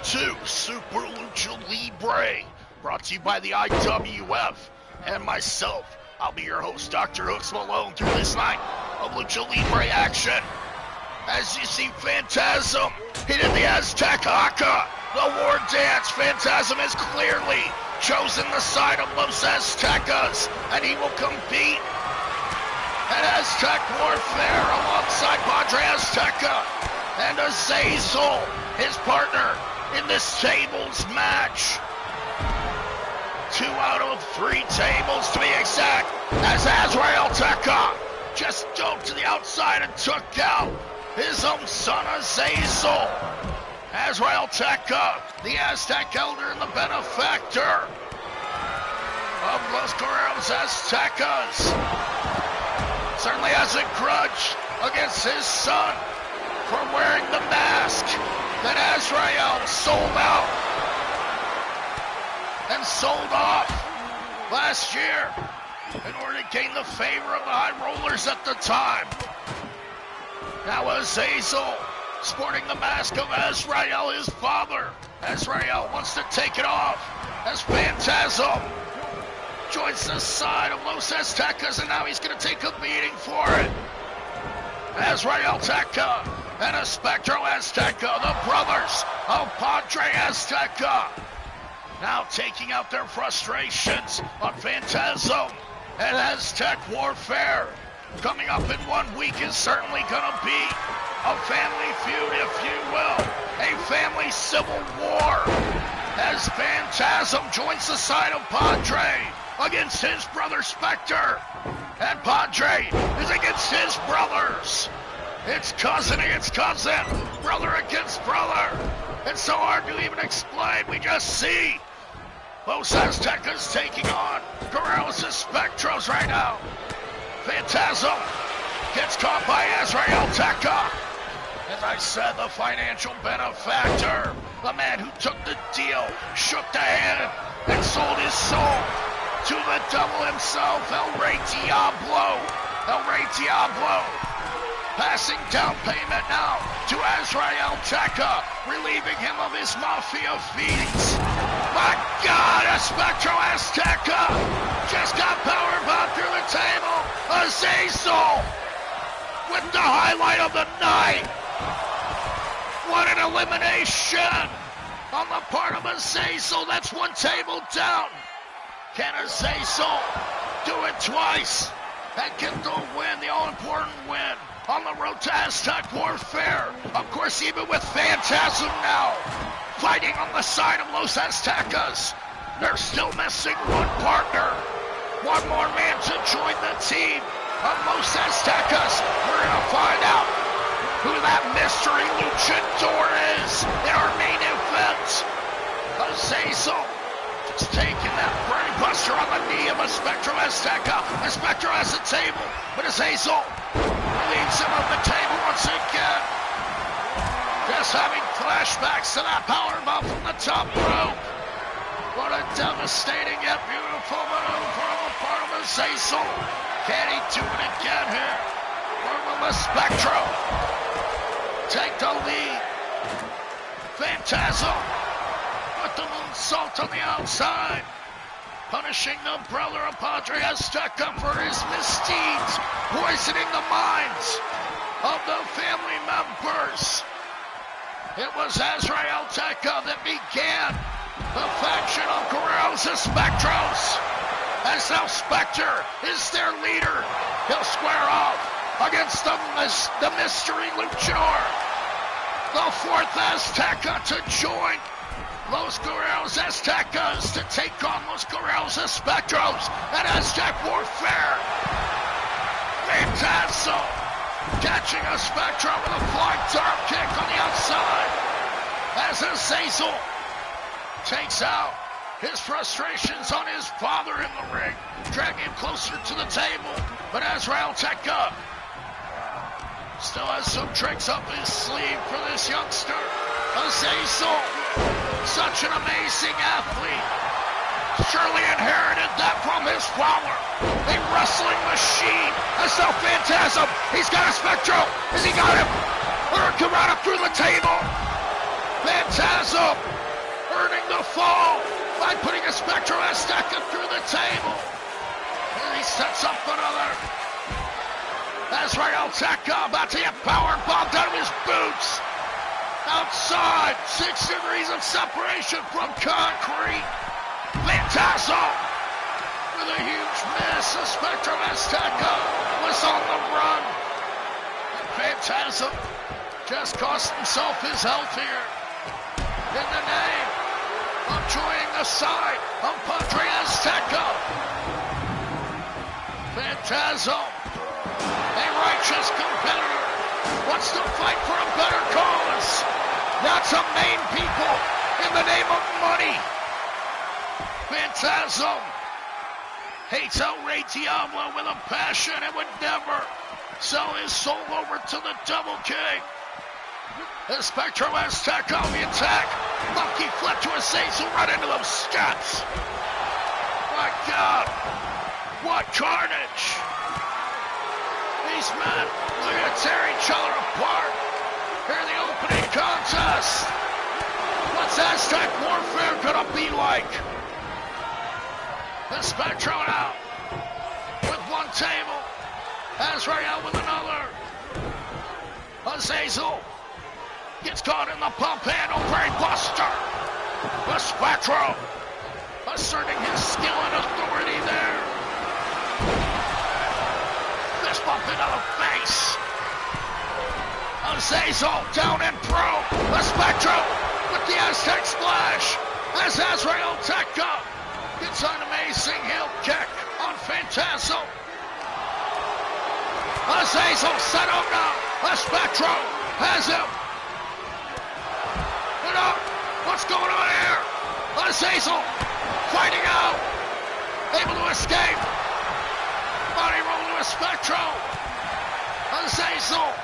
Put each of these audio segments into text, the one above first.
to Super Lucha Libre, brought to you by the IWF and myself. I'll be your host, DrHooksMalone, through this night of Lucha Libre action. As you see, Phantasm hitting the AZTECA, the war dance. Phantasm has clearly chosen the side of Los Aztecas, and he will compete at Aztec Warfare alongside Padre Azteca and Azazel, his partner in this tables match. 2 out of 3 tables to be exact, as Azrael Teka just dove to the outside and took out his own son Azazel. Azrael Teka, the Aztec elder and the benefactor of Los Guerreros Aztecas, certainly has a grudge against his son for wearing the mask that Azrael sold out and sold off last year in order to gain the favor of the high rollers at the time. Now Azazel sporting the mask of Azrael, his father. Azrael wants to take it off as Phantasm joins the side of Los Aztecas, and now he's going to take a beating for it. Azrael Teka and a Spectro Azteca, the brothers of Padre Azteca, now taking out their frustrations on Phantasm and Aztec Warfare. Coming up in 1 week is certainly going to be a family feud, if you will, a family civil war, as Phantasm joins the side of Padre against his brother Spectre, and Padre is against his brothers. It's cousin against cousin, brother against brother. It's so hard to even explain. We just see Los Aztecas taking on Guerreros and Spectros right now. Phantasm gets caught by Azrael Teka. As I said, the financial benefactor, the man who took the deal, shook the hand, and sold his soul to the devil himself, El Rey Diablo. El Rey Diablo passing down payment now to Azrael Teka, relieving him of his mafia fees. My God, a Spectro Azteca just got powerbombed through the table. Azazel with the highlight of the night. What an elimination on the part of Azazel. That's 1 table down. Can Azazel do it twice and get the win, the all-important win on the road to Aztec Warfare? Of course, even with Phantasm now fighting on the side of Los Aztecas, they're still missing 1 partner. 1 more man to join the team of Los Aztecas. We're going to find out who that mystery luchador is in our main event. Azazel just taking that brain buster on the knee of a Spectro Azteca. A Spectro has a table, but Azazel leaves him on the table once again. Just having flashbacks to that powerbomb from the top rope. What a devastating yet beautiful maneuver on the part of Azazel. Can he do it again here? Or will the Spectro take the lead? Phantasm with the moonsault on the outside, punishing the brother of Padre Azteca for his misdeeds, poisoning the minds of the family members. It was Azrael Teka that began the faction of Guerreros and Spectros. As now Spectre is their leader, he'll square off against the mystery luchador, the 4th Azteca to join Los Guerreros Aztecas to take on Los Guerreros Spectros at Aztec Warfare. Phantasm catching a Spectro with a flying drop kick on the outside as Azazel takes out his frustrations on his father in the ring, dragging him closer to the table. But Azrael Teka still has some tricks up his sleeve for this youngster. Azazel, such an amazing athlete, surely inherited that from his father. A wrestling machine. As now Phantasm, he's got a Spectro. Has he got him? Or come right up through the table. Phantasm earning the fall by putting a Spectro Azteca through the table. And he sets up another. That's right, AZTECA about to get power bombed out of his boots. Outside, 6 degrees of separation from concrete. PHANTASM with a huge miss. The Spectro Azteca was on the run. And PHANTASM just cost himself his health here. In the name of joining the side of Padre Azteca. PHANTASM, a righteous competitor, wants to fight for a better cause. Not to maim people in the name of money. PHANTASM hates El Rey Diablo with a passion and would never sell his soul over to the Devil King. The Spectro Azteca on the attack. Monkey flip to Azazel right into those steps. My God, what carnage. These men are going to tear each other apart. Here in the opening contest. What's Aztec warfare gonna be like? The Spectro out with one table. Azrael with another. Azazel gets caught in the pump handle. Brain buster. The Spectro asserting his skill and authority there. Fist bump into the face. Azazel down and pro. The Spectro with the Aztec splash as Azrael AZTECA gets an amazing heel kick on PHANTASM. Azazel set up now. The Spectro has him. What's going on here? Azazel fighting out. Able to escape. Body roll to a Spectro. Azazel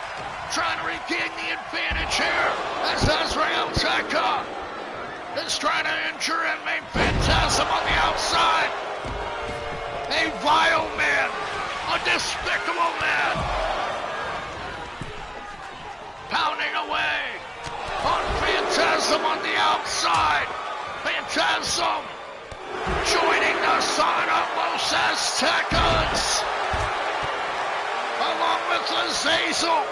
trying to regain the advantage here as Azrael AZTECA is trying to injure and maim PHANTASM on the outside. A vile man, a despicable man, pounding away on PHANTASM on the outside. PHANTASM joining the side of Los Aztecas, along with Azazel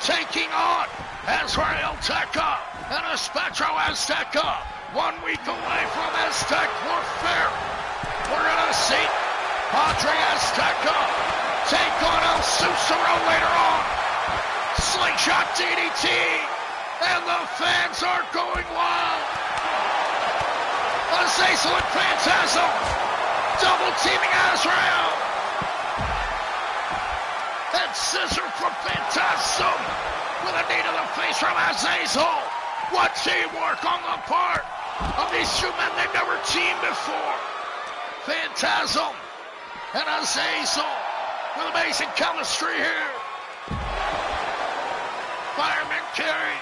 taking on Azrael AZTECA and a Spectro Azteca. 1 week away from Aztec warfare. We're gonna see Padre Azteca take on El Cicero later on. Slingshot DDT, and the fans are going wild. Azazel and PHANTASM double teaming Azrael. And scissor from PHANTASM with a knee to the face from Azazel. What teamwork on the part of these two men. They've never teamed before. PHANTASM and Azazel with amazing chemistry here. Fireman carry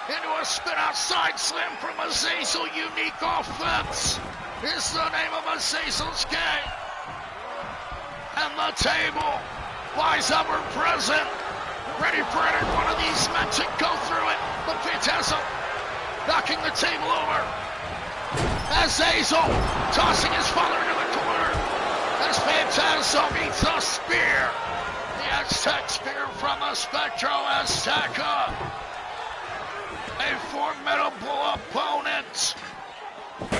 into a spin outside slam from Azazel. Unique offense is the name of Azazel's game. And the table lies ever present, ready for any one of these men to go through it. But PHANTASM knocking the table over. Azazel tossing his father into the corner as PHANTASM meets a spear. The Aztec spear from a Spectro Azteca. A formidable opponent.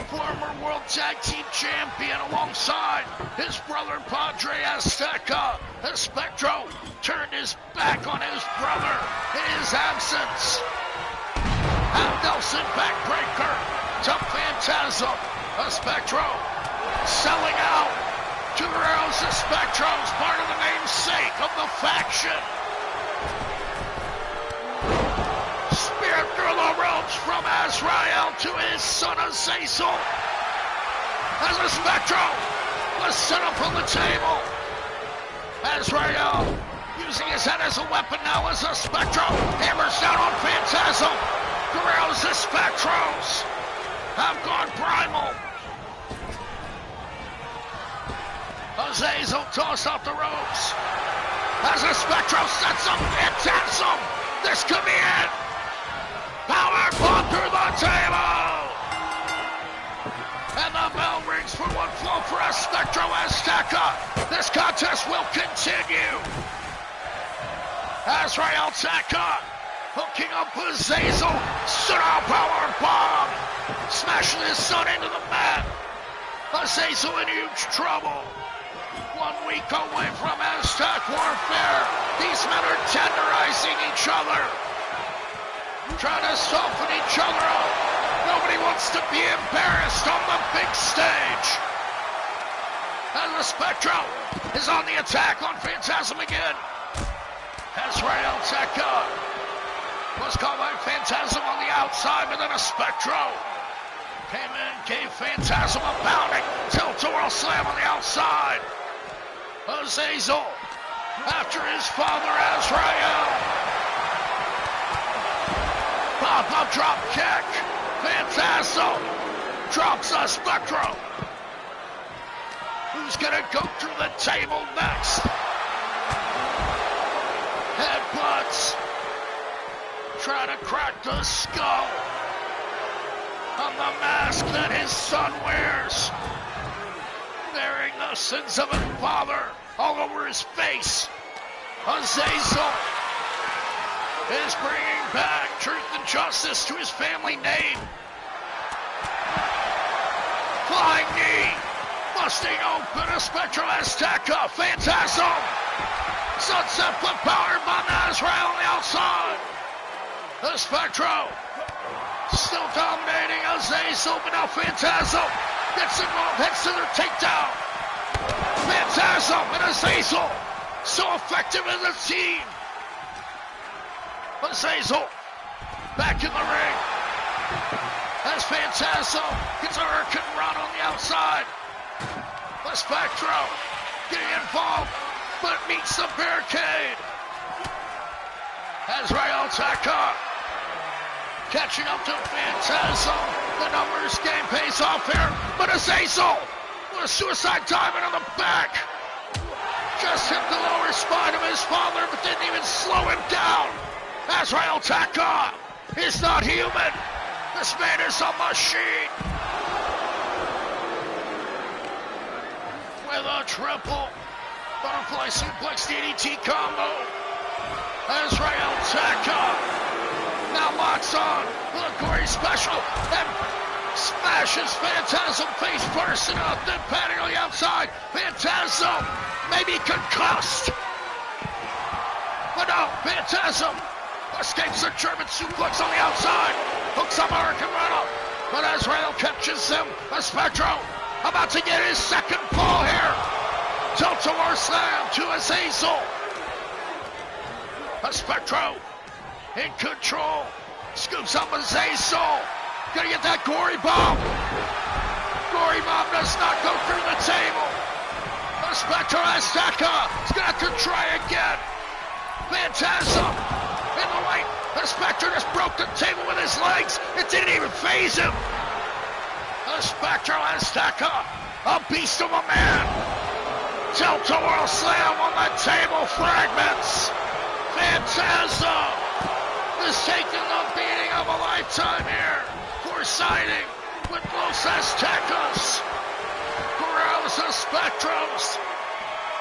Former World Tag Team Champion alongside his brother Padre Azteca. The Spectro turned his back on his brother in his absence. Half Nelson backbreaker to PHANTASM. The Spectro selling out to Guerreros. The Spectro's part of the namesake of the faction. Spear through the ropes from Azrael to his son Azazel. As the Spectro was set up on the table. Azrael using his head as a weapon now as the Spectro hammers down on PHANTASM. Guerreros, the Spectros have gone primal. Azazel tossed off the ropes as the Spectro sets up PHANTASM. This could be it. Power bomb through the table. Thanks for one flow for SPECTRE AZTECA. This contest will continue. AZTECA hooking up with Azazel. Star power bomb. Smashing his son into the mat. Azazel in huge trouble. 1 week away from Aztec warfare. These men are tenderizing each other. Trying to soften each other up. Nobody wants to be embarrassed on the big stage. And the SPECTRE is on the attack on Phantasm again. AZTECA was caught by Phantasm on the outside, but then a SPECTRE came in, gave Phantasm a pounding. Tilt-a-whirl slam on the outside. Azazel after his father Azrael. Pop-up drop kick. Phantasm drops a SPECTRE. Who's gonna go through the table next? Headbutts. Try to crack the skull on the mask that his son wears. Bearing the sins of his father all over his face. Azazel is bringing back truth and justice to his family name. Flying knee, busting open a SPECTRE AZTECA. Phantasm, sunset flip powered by Azrael on the outside. The SPECTRE still dominating Azazel, but now Phantasm gets involved, heads to their takedown. Phantasm and Azazel, so effective as a team. Azazel back in the ring as Phantasm gets a hurricane run on the outside. The SPECTRE getting involved, but meets the barricade. AZTECA catching up to Phantasm. The numbers game pays off here, but Azazel with a suicide diamond on the back. Just hit the lower spine of his father, but didn't even slow him down. AZTECA is not human. This man is a machine. With a triple butterfly suplex DDT combo. AZTECA now locks on with a gory special and smashes Phantasm face first and up, then patting on the outside. Phantasm maybe concussed. But no, Phantasm escapes a German suplex on the outside. Hooks up American run-up. But Azrael catches him. A SPECTRE about to get his second fall here. Tilt-a-whirl slam to Azazel. A SPECTRE in control. Scoops up Azazel. Gonna get that gory bomb. Gory bomb does not go through the table. A SPECTRE AZTECA is gonna have to try again. Phantasm in the light. The SPECTRE just broke the table with his legs. It didn't even faze him. The SPECTRE AZTECA, a beast of a man. Tilt-a-whirl slam on the table fragments. Phantasm is taking the beating of a lifetime here. Siding with Los Aztecas. Corrals the SPECTREs.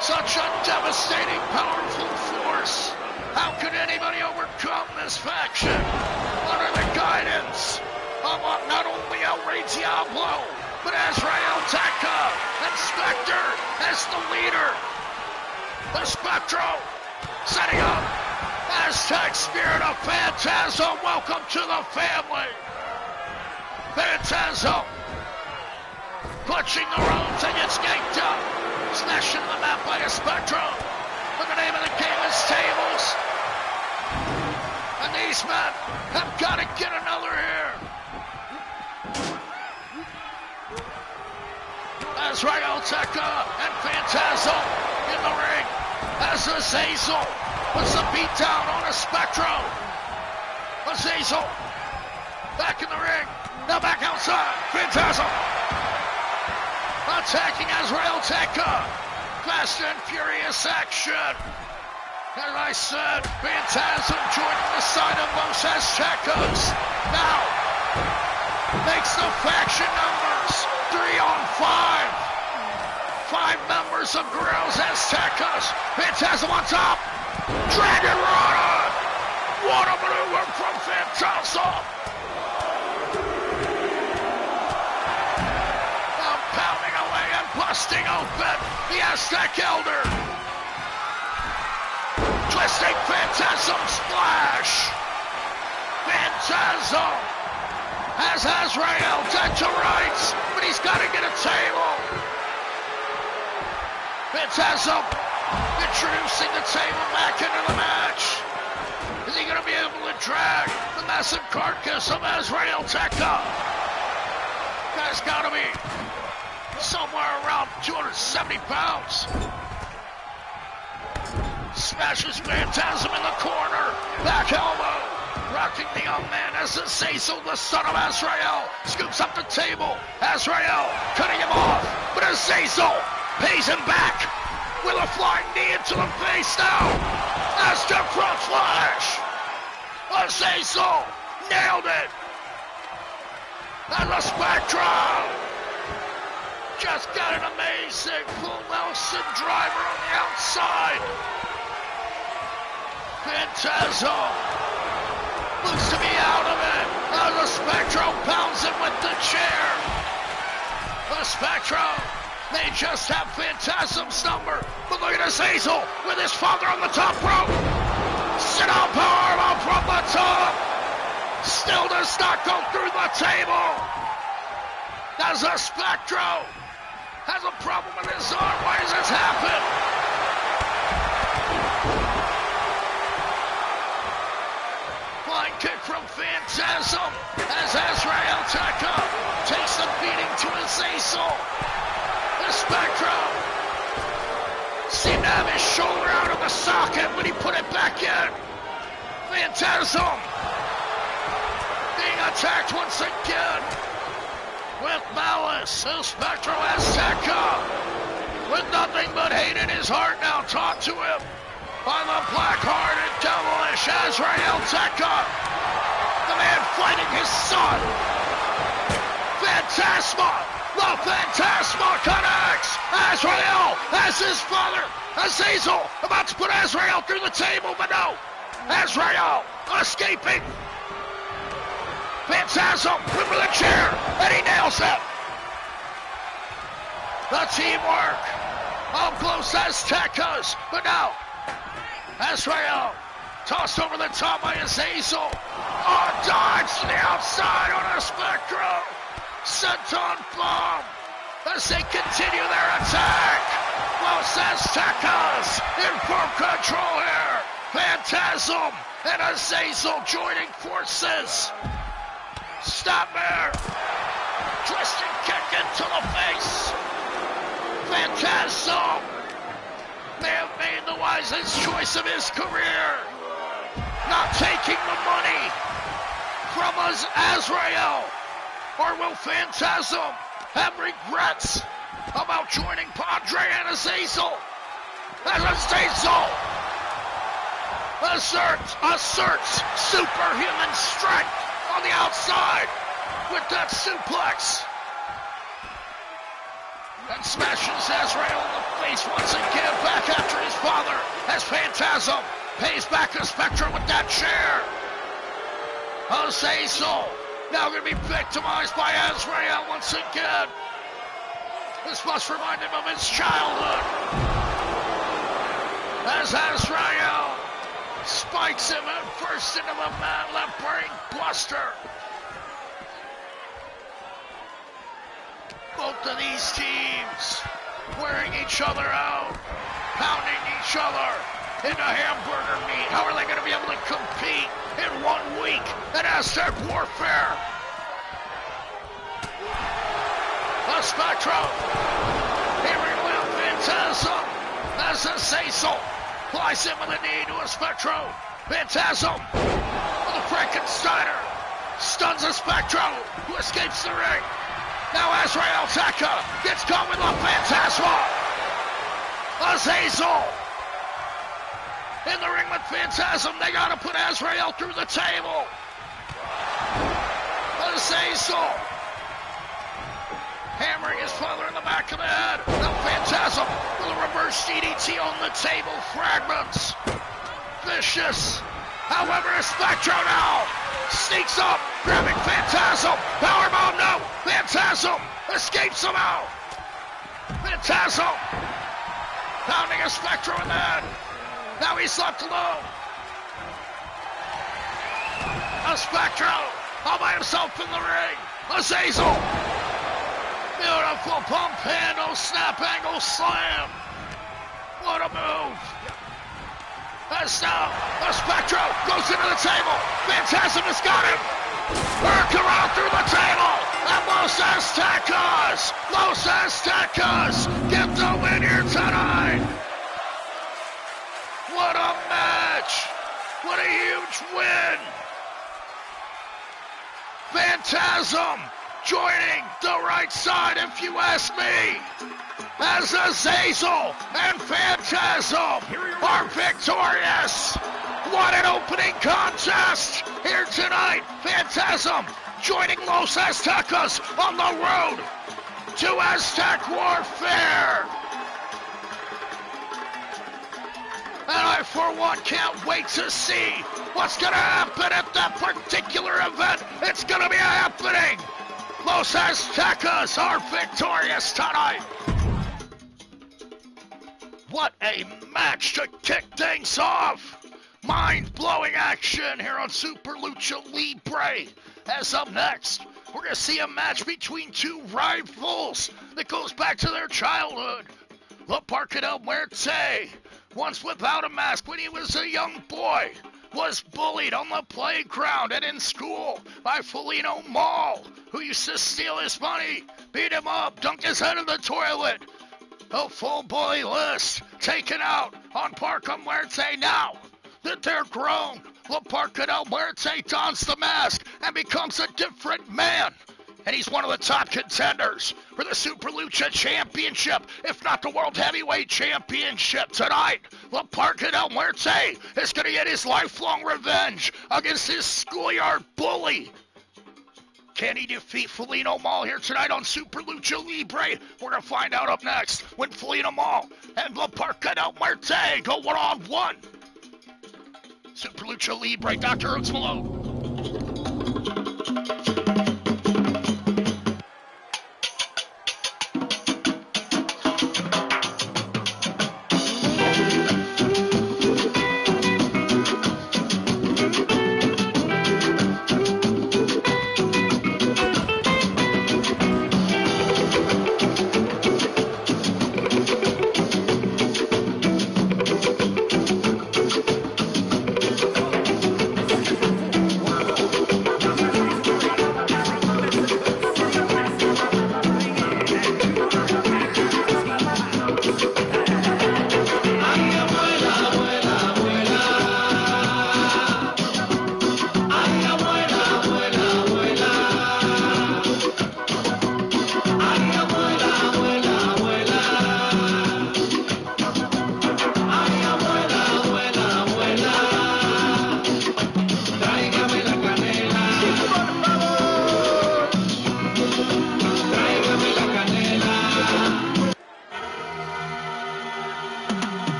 Such a devastating, powerful force. How could anybody overcome this faction under the guidance of not only El Rey Diablo, but AZTECA and SPECTRE as the leader. The SPECTRE setting up Aztec Spirit of Phantasm. Welcome to the family. Phantasm clutching the ropes and gets yanked up. Smashing the map by a SPECTRE. But the name of the game is tables. And these men have got to get another here. AZTECA and Phantasm in the ring. As Azazel puts the beat down on a SPECTRE. Azazel back in the ring. Now back outside. Phantasm attacking AZTECA. Fast and furious action. As I said, Phantasm joining the side of Los Aztecas. Now makes the faction numbers 3-on-5. 5 members of Guerreros Aztecas. Phantasm on top. Dragon Rana. What a maneuver from Phantasm. Now pounding away and busting open the Aztec Elder. Twisting Phantasm splash. Phantasm has Azrael dead to rights, but he's got to get a table. Phantasm introducing the table back into the match. Is he going to be able to drag the massive carcass of Azrael Tekka? Guy's got to be somewhere around 270 pounds. Smashes Phantasm in the corner. Back elbow. Rocking the young man as Azazel, the son of Azrael, scoops up the table. Azrael cutting him off, but Azazel pays him back with a flying knee into the face now. Aztec front flash. Azazel nailed it. And the Spectre just got an amazing full Nelson driver on the outside. Phantasm looks to be out of it. Now the Spectro pounds him with the chair. The Spectro may just have Phantasm's number, but look at Azazel with his father on the top rope. Sit down powerbomb from the top. Still does not go through the table. As the Spectro has a problem with his arm. Why does this happen? Flying kick from Phantasm as Azrael Tekka takes the beating to Azazel. The Spectro seemed to have his shoulder out of the socket when he put it back in. Phantasm being attacked once again with malice. The Spectro Azteca with nothing but hate in his heart now taught to him by the black-hearted, devilish Azrael Tekka, the man fighting his son. Phantasma, the Phantasma connects. Azrael has his father, Azazel, about to put Azrael through the table, but no. Azrael escaping. Phantasm with the chair, and he nails it. The teamwork of close Aztecas, but now Azrael tossed over the top by Azazel. Oh, dodge to the outside on a Spectro. Senton bomb as they continue their attack. Los Aztecas in full control here. Phantasm and Azazel joining forces. Stop there. Twisting kick into the face. Phantasm may have made the wisest choice of his career. Not taking the money from us Azrael. Or will Phantasm have regrets about joining Padre and Azazel? As Azazel asserts superhuman strength on the outside with that suplex. And smashes Azrael in the face once again, back after his father, as Phantasm pays back a Spectre with that chair. Azazel now going to be victimized by Azrael once again. This must remind him of his childhood. As Azrael spikes him and first into the man-left brain buster. Both of these teams wearing each other out, pounding each other into hamburger meat. How are they going to be able to compete in 1 week in Aztec warfare? The Spectro, hearing Will Phantasm as Azazel flies him with a knee to a Spectro. Phantasm with a Frankensteiner stuns a Spectro who escapes the ring. Now Azrael Tekka gets caught with a Phantasma. Azazel in the ring with Phantasm. They got to put Azrael through the table. Azazel hammering his father in the back of the head. Now Phantasm with a reverse DDT on the table, fragments. Vicious. However, Spectro now sneaks up, grabbing Phantasm. Powerbomb, no. Phantasm escapes somehow. Phantasm pounding a Spectro in the head. Now he's left alone. A Spectro all by himself in the ring. Azazel. Beautiful pump handle, snap angle slam. What a move. As now, a Spectro goes into the table. Phantasm has got him. Work around through the table. And Los Aztecas get the win here tonight. What a match. What a huge win. Phantasm joining the right side, if you ask me, as Azazel and Phantasm are victorious. What an opening contest here tonight. Phantasm joining Los Aztecas on the road to Aztec Warfare. And I, for one, can't wait to see what's going to happen at that particular event. It's going to be a happening. Los Aztecas are victorious tonight. What a match to kick things off. Mind-blowing action here on Super Lucha Libre. As up next, we're going to see a match between two rivals that goes back to their childhood. La Parka del Muerte, once without a mask when he was a young boy, was bullied on the playground and in school by Felino Mall, who used to steal his money, beat him up, dunk his head in the toilet. A full bully list taken out on Parka Muerte. Now that they're grown, La Parka del Muerte dons the mask and becomes a different man. And he's one of the top contenders for the Super Lucha Championship, if not the World Heavyweight Championship tonight. La Parka del Muerte is going to get his lifelong revenge against his schoolyard bully. Can he defeat Felino Mall here tonight on Super Lucha Libre? We're going to find out up next when Felino Mall and La Parka del Muerte go one-on-one. Super Lucha Libre, DrHooksMalone.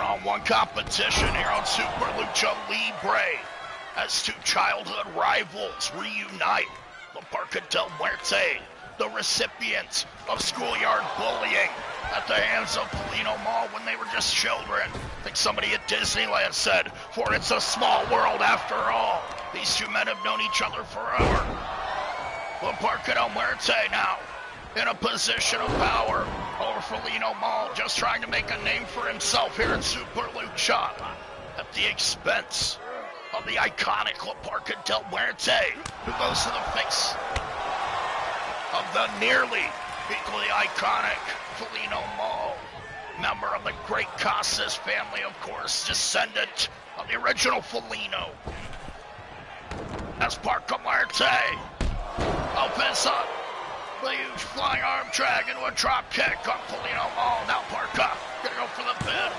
one-on-one competition here on Super Lucha Libre as two childhood rivals reunite. The PARKA del Muerte, the recipients of schoolyard bullying at the hands of Polino Mall when they were just children. I think somebody at Disneyland said, for it's a small world after all. These two men have known each other forever. The PARKA del Muerte now in a position of power over Polino Mall, just trying to make a name for himself here in Super Lucha at the expense of the iconic PARKA del Muerte, who goes to the face of the nearly equally iconic Polino Mall, member of the great Casas family, of course, descendant of the original Polino. As PARKA Muerte opens up the huge flying arm drag into a drop kick on Polino Mall. Now PARKA gonna go for the pin.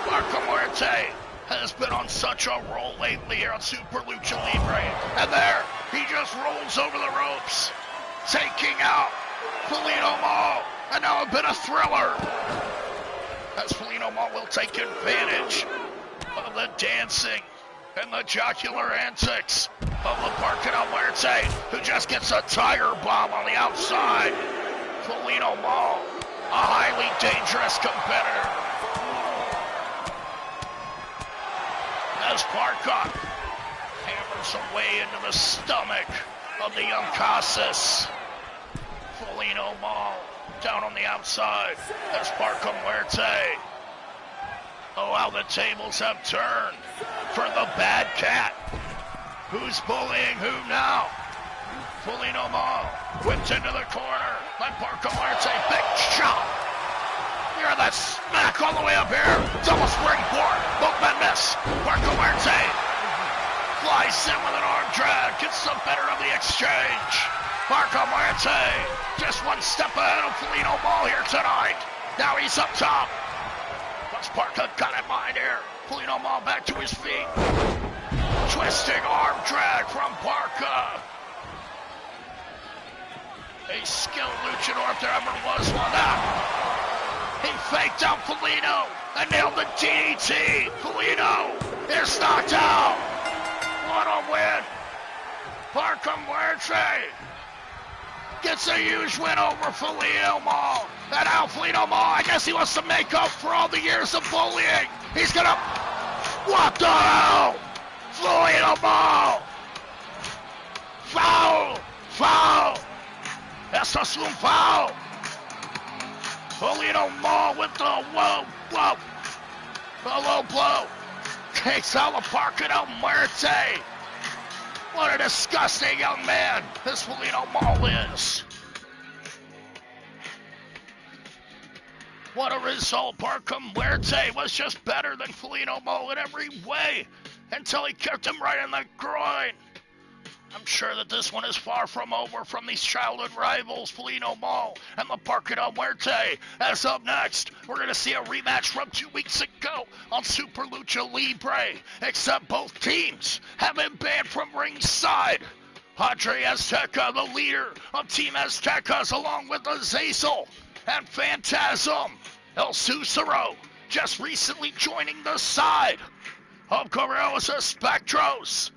PARKA Muerte has been on such a roll lately here on Super Lucha Libre. And there, he just rolls over the ropes, taking out Polino Mall. And now a bit of thriller, as Polino Mall will take advantage of the dancing and the jocular antics of the PARKA del Muerte, who just gets a tire bomb on the outside. Polino Mall, a highly dangerous competitor. As PARKA hammers away into the stomach of the young Casas. Polino Mall down on the outside as PARKA Muerte. Oh, how the tables have turned for the bad cat. Who's bullying who now? Polino Mall whipped into the corner by PARKA Muerte. Big shot. Hear that smack all the way up here. Double springboard. Both men miss. PARKA Muerte flies in with an arm drag. Gets the better of the exchange. PARKA Muerte just one step ahead of Polino Mall here tonight. Now he's up top. What's PARKA got in mind here? Polino Mall back to his feet. Twisting arm drag from PARKA. A skilled luchador if there ever was one. Now, he faked out Polino and nailed the DDT. Polino is knocked out. What a win. PARKA Muerte gets a huge win over Polino Mall. And now Polino Mall, I guess he wants to make up for all the years of bullying. He's gonna... What the hell? Polino Mall! Foul! Foul! That's a swoon foul! Polino Mall with the whoa, whoa. The low blow. Takes out the PARKA del Muerte. What a disgusting young man this Polino Mall is. What a result. PARKA Muerte was just better than Polino Mall in every way until he kicked him right in the groin. I'm sure that this one is far from over from these childhood rivals, Polino Mall and the PARKA del Muerte. As up next, we're going to see a rematch from 2 weeks ago on Super Lucha Libre, except both teams have been banned from ringside. Padre Azteca, the leader of Team Aztecas, along with Azazel and Phantasm, El Susuro, just recently joining the side of Guerreros Espectros,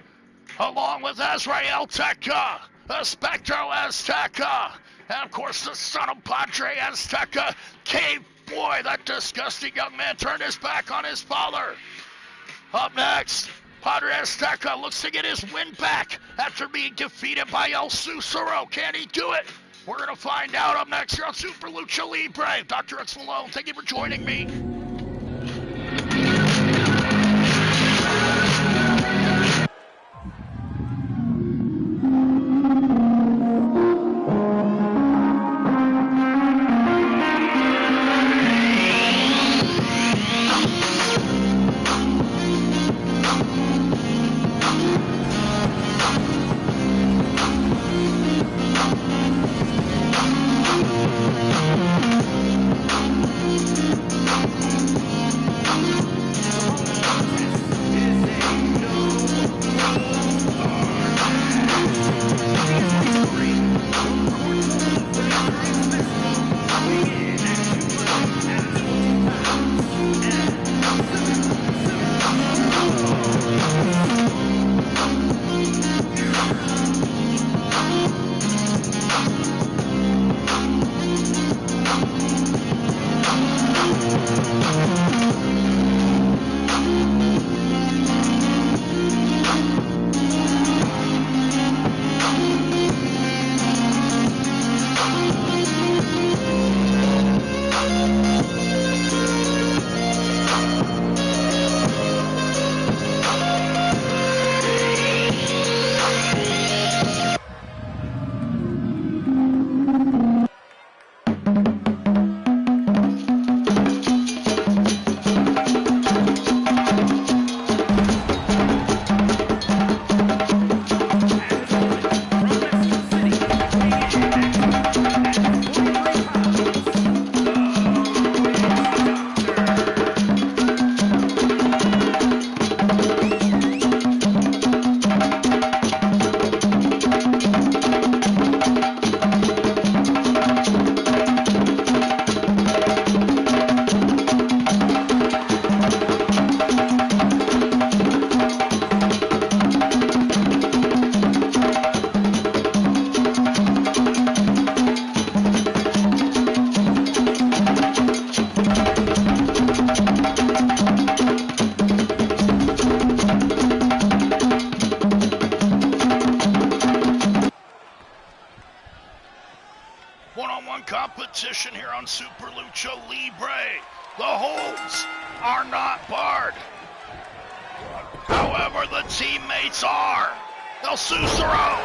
along with Azrael Azteca, Espectro Azteca, and of course the son of Padre Azteca, Cave Boy. That disgusting young man turned his back on his father. Up next, Padre Azteca looks to get his win back after being defeated by El Susuro. Can he do it? We're going to find out up next here on Super Lucha Libre. DrHooksMalone, thank you for joining me. competition here on Super Lucha Libre. The holds are not barred. However, the teammates are. El Susuro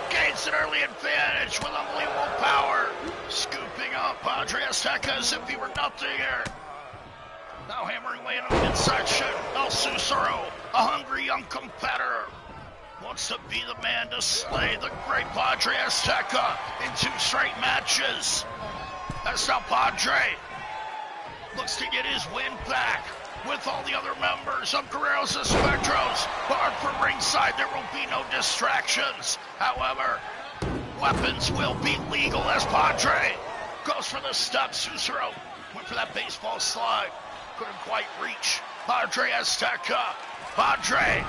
gains an early advantage with unbelievable power, scooping up Padre Azteca as if he were nothing here. Now hammering away in the midsection. El Susuro, a hungry young competitor, wants to be the man to slay the great Padre Azteca in 2 straight matches. As now Padre looks to get his win back with all the other members of Guerreros and Spectros. Barred from ringside, there will be no distractions. However, weapons will be legal as Padre goes for the step. Susuro went for that baseball slide. Couldn't quite reach Padre Azteca. Padre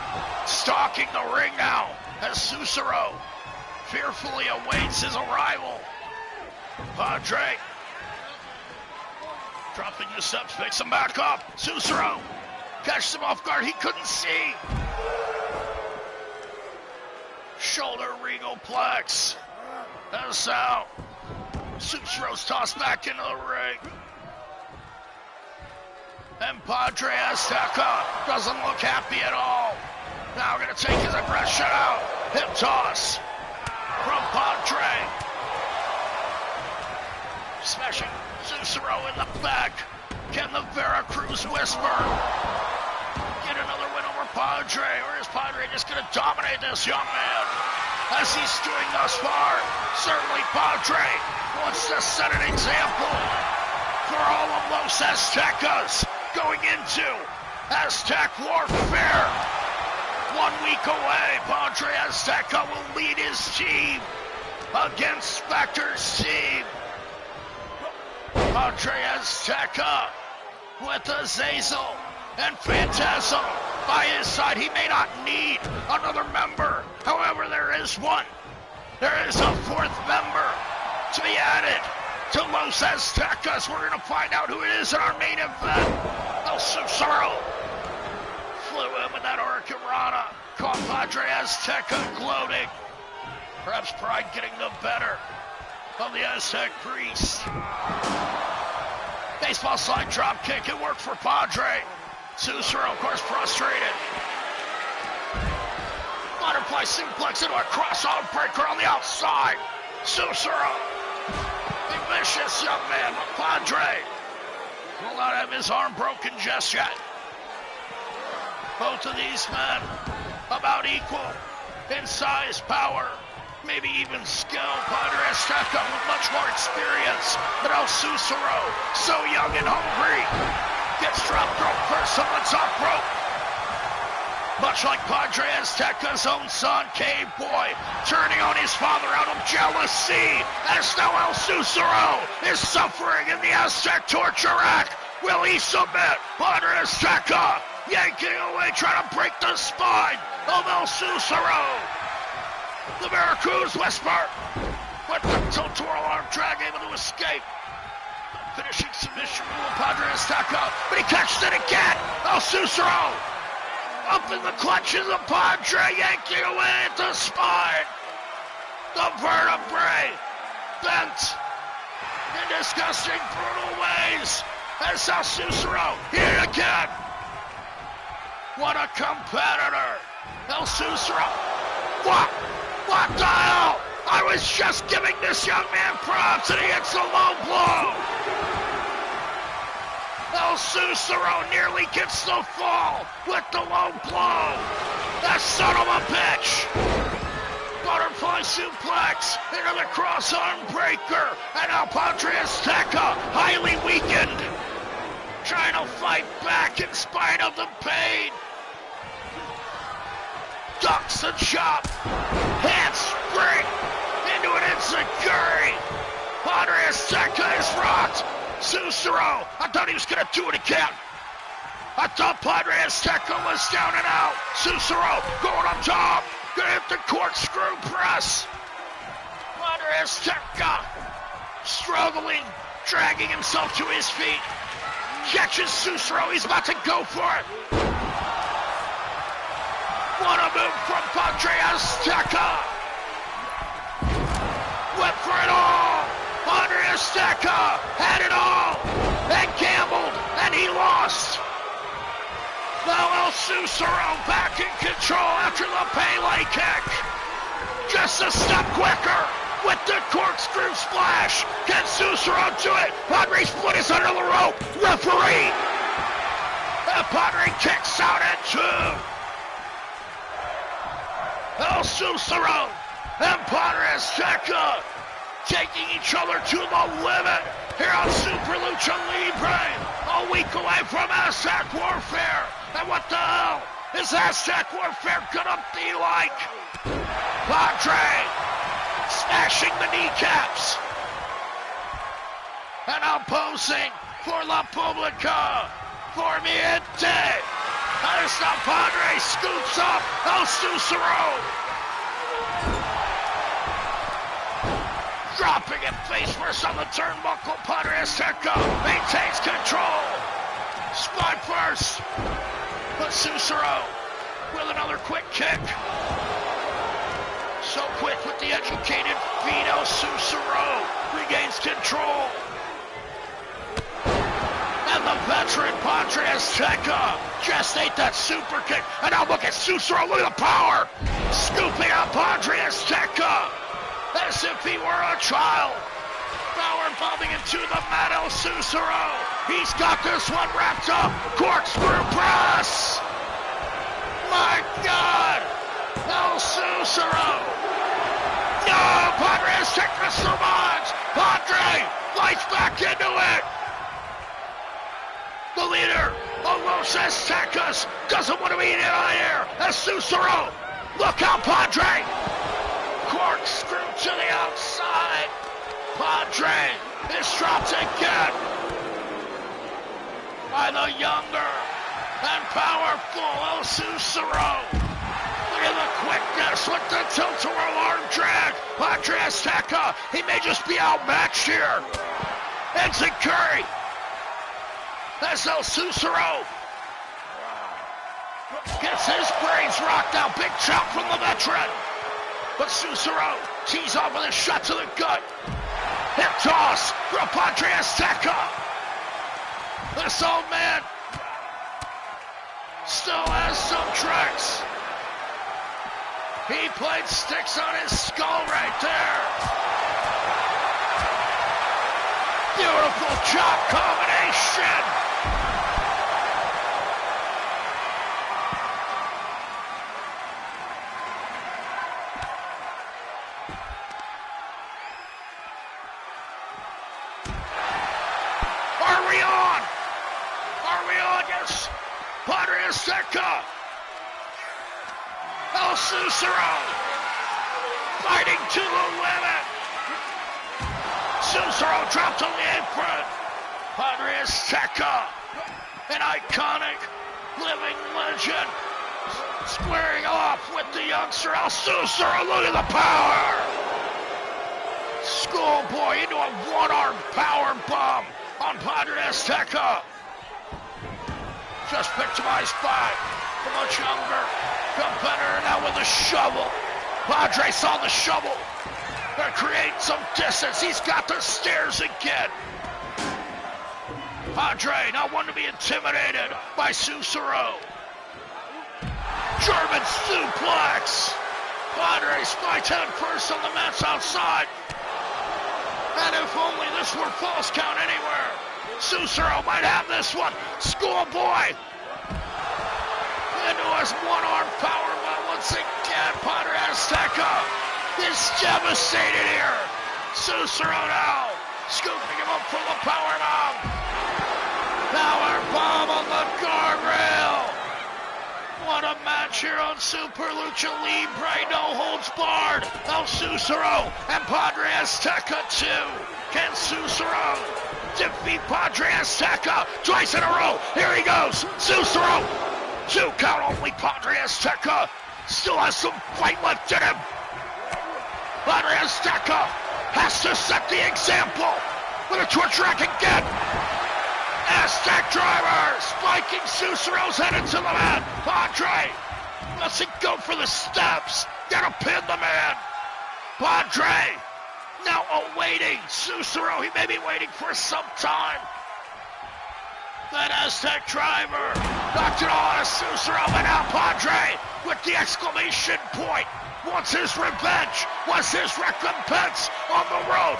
stalking the ring now as Susuro fearfully awaits his arrival. Padre dropping the steps, picks him back up. Susuro catches him off guard. He couldn't see. Shoulder regoplex. That's out. Susuro's tossed back into the ring. And Padre Azteca doesn't look happy at all. Now gonna take his aggression out. Hip toss from Padre. Smashing Susuro in the back. Can the Veracruz Whisper get another win over Padre? Or is Padre just gonna dominate this young man as he's doing thus far? Certainly Padre wants to set an example for all of Los Aztecas going into Aztec Warfare. 1 week away, Padre Azteca will lead his team against Spectre's team. Padre Azteca with Azazel and Phantasm by his side. He may not need another member. However, there is one. There is a 4th member to be added to Los Aztecas. We're going to find out who it is in our main event. El Susuro flew in with that Hurricanrana. Caught Padre Azteca gloating. Perhaps pride getting the better of the Aztec priest. Baseball slide drop kick. It worked for Padre. Susuro, of course, frustrated. Butterfly suplex into a cross-arm breaker on the outside. Susuro, a vicious young man. Padre will not have his arm broken just yet. Both of these men about equal in size, power, maybe even skill. Padre Azteca with much more experience than El Susuro, so young and hungry. Gets dropped rope first on the top rope. Much like Padre Azteca's own son, Cave Boy, turning on his father out of jealousy. As now El Susuro is suffering in the Aztec torture rack. Will he submit? Padre Azteca yanking away, trying to break the spine of El Susuro. The Veracruz Whisper with the Totoral arm drag, able to escape. Finishing submission rule, Padre Azteca, but he catches it again. El Susuro up in the clutches of Padre, yanking away at the spine. The vertebrae bent in disgusting, brutal ways. As El Susuro here again. What a competitor. El Susuro. What the hell? I was just giving this young man props and he hits a low blow. El Susuro nearly gets the fall with the low blow. That son of a bitch. Butterfly suplex into the cross-arm breaker. And now Padre Azteca, highly weakened, trying to fight back in spite of the pain. Ducks the chop. Handspring into an enziguri. Padre Azteca is rocked. Susuro, I thought he was going to do it again. I thought Padre Azteca was down and out. Susuro going up top. Going to hit the corkscrew press. Padre Azteca struggling, dragging himself to his feet. Catches Susuro. He's about to go for it. What a move from Padre Azteca. Went for it all. Padre Azteca had it all and gambled, and he lost. Now El Sub4more back in control after the Pele kick. Just a step quicker with the corkscrew splash. Can Sub4more do it? Padre's foot is under the rope. Referee. And Padre kicks out at 2. El Sub4more and Padre Azteca taking each other to the limit here on SuperLucha Libre, a week away from Aztec Warfare. And what the hell is Aztec Warfare gonna be like? Padre smashing the kneecaps. And opposing for La Publica, for Miente. As the Padre scoops up El Sub4more. Dropping it face first on the turnbuckle, Padre Azteca maintains control. Spot first, but Sub4more with another quick kick. So quick with the educated feet, El Sub4more regains control. And the veteran Padre Azteca just ate that super kick. And now look at Sub4more, look at the power. Scooping out Padre Azteca as if he were a child. Power bombing into the mat, El Sub4more. He's got this one wrapped up. Corkscrew press. My God. El Sub4more. No, Padre Azteca survives. Padre lights back into it. The leader of Los Aztecas doesn't want to be in here. As Sub4more. Look out, Padre. Corkscrew to the outside. Padre is dropped again by the younger and powerful El Sub4more. Look at the quickness with the tilt-a-whirl arm drag. Padre Azteca, he may just be outmatched here. Exit Curry. That's El Sub4more. Gets his brains rocked out. Big chop from the veteran. But Sub4more tees off with a shot to the gut. Hip toss from Padre Azteca. This old man still has some tricks. He played sticks on his skull right there. Beautiful chop combination. Padre Azteca. El Sub4more fighting to the limit. Sub4more dropped on the apron. Padre Azteca, an iconic living legend, squaring off with the youngster El Sub4more. Look at the power. Schoolboy into a one-arm power bomb on Padre Azteca. Just victimized by the much younger competitor now with a shovel. Padre saw the shovel to create some distance. He's got the stairs again. Padre not one to be intimidated by Sub4more. German suplex. Padre spiked head first on the mats outside. And if only this were false count anywhere, Sub4more might have this one. Schoolboy into his one-arm powerbomb once again. Padre Azteca is devastated here. Sub4more now scooping him up for the powerbomb. Powerbomb on the guardrail. What a match here on SuperLucha Libre. No holds barred. El Sub4more and Padre Azteca 2. Can Sub4more defeat Padre Azteca twice in a row? Here he goes. Sub4more. 2 count only. Padre Azteca still has some fight left in him. Padre Azteca has to set the example with a torch rack again. Aztec driver spiking Sub4more's head into the mat. Padre doesn't go for the steps. Gotta pin the man. Padre now awaiting Susuro. He may be waiting for some time. That Aztec driver knocked it all out of Susuro, and now Padre with the exclamation point. Wants his revenge, wants his recompense on the road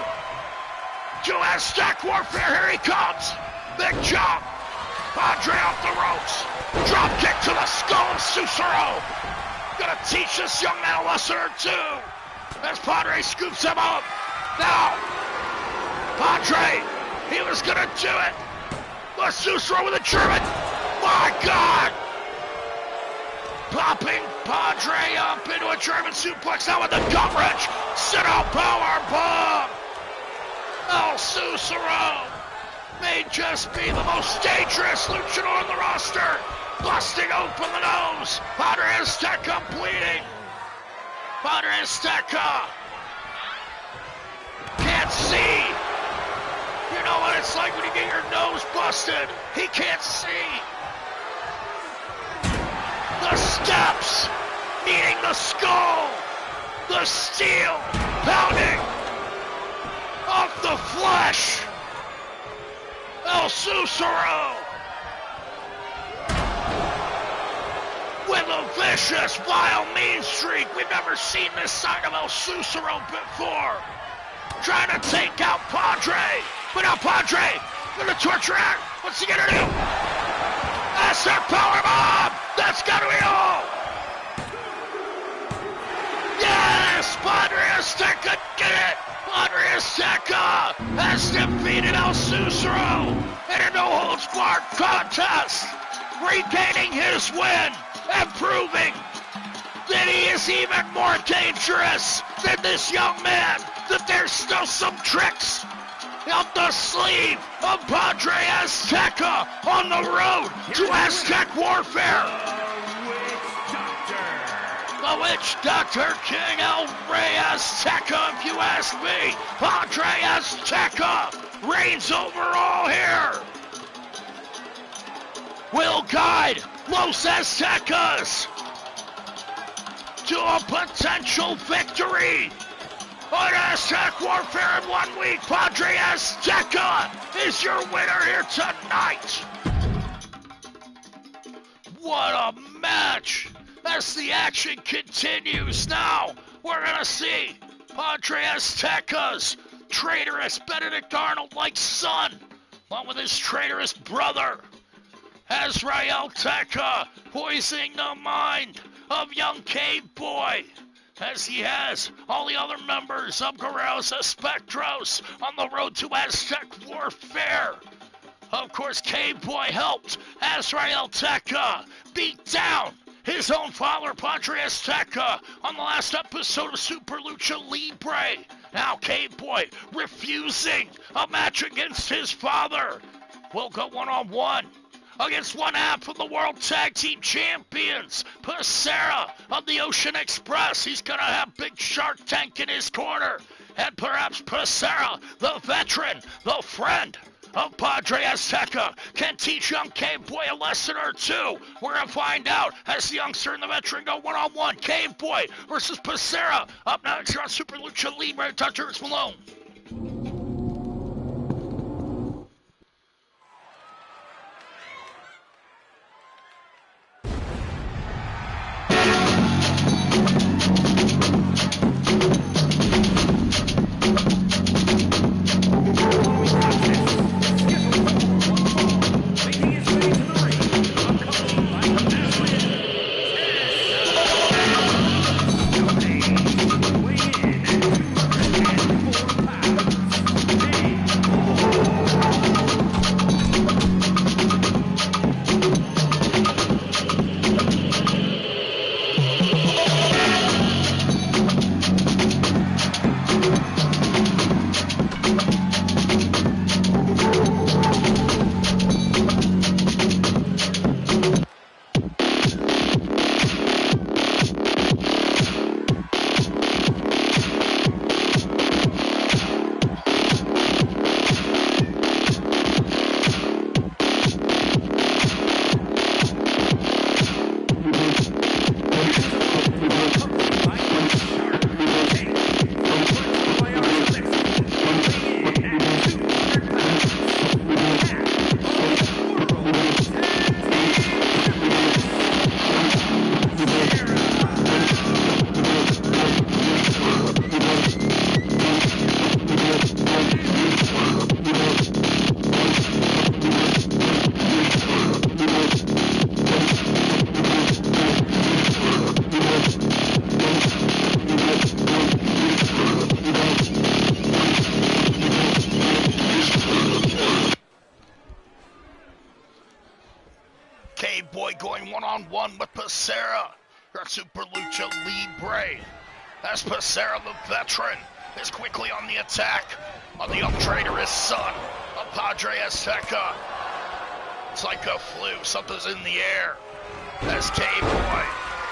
to Aztec warfare. Here he comes. Big jump. Padre off the ropes. Drop kick to the skull of Susuro. Gonna teach this young man a lesson or two as Padre scoops him up. Now, Padre, he was gonna do it. But Susuro with a German. My God! Popping Padre up into a German suplex. Now with the gut wrench. Sit-out power bomb. El Susuro may just be the most dangerous luchador on the roster. Busting open the nose. Padre Azteca bleeding. Padre Azteca can't see. You know what it's like when you get your nose busted. He can't see. The steps meeting the skull. The steel pounding off the flesh. El Susuro with a vicious, vile, mean streak. We've never seen this side of El Susuro before. Trying to take out Padre. But now Padre, gonna torture out. What's he gonna do? That's their power bomb. That's gotta be all. Yes, Padre Azteca did it. Padre Azteca has defeated El Susuro in a no-holds-barred contest, regaining his win and proving that he is even more dangerous than this young man, that there's still some tricks up the sleeve of Padre Azteca on the road to Aztec warfare. The Witch Doctor, King El Rey Azteca, if you ask me. Padre Azteca reigns over all here. Will guide Los Aztecas to a potential victory on Aztec warfare in 1 week. Padre Azteca is your winner here tonight. What a match! As the action continues now, we're gonna see Padre Azteca's traitorous Benedict Arnold-like son, along with his traitorous brother, Azrael Teca, poisoning the mind of young Cave Boy, as he has all the other members of Guerreros Espectros on the road to Aztec warfare. Of course, Cave Boy helped Azrael Teca beat down his own father, Padre Azteca, on the last episode of Super Lucha Libre. Now Cave Boy refusing a match against his father will go one-on-one against one half of the World Tag Team Champions, Pacera of the Ocean Express. He's gonna have Big Shark Tank in his corner, and perhaps Pacera, the veteran, the friend of Padre Azteca, can teach young Cave Boy a lesson or two. We're gonna find out as the youngster and the veteran go one-on-one. Cave Boy versus Pacera. Up next here on Super Lucha Libre, DrHooksMalone. K-Boy going one-on-one with Pacera. Our Super Lucha Libre. As Pacera, the veteran, is quickly on the attack on the young traitorous son of Padre AZTECA. It's like a flu, something's in the air. As K-Boy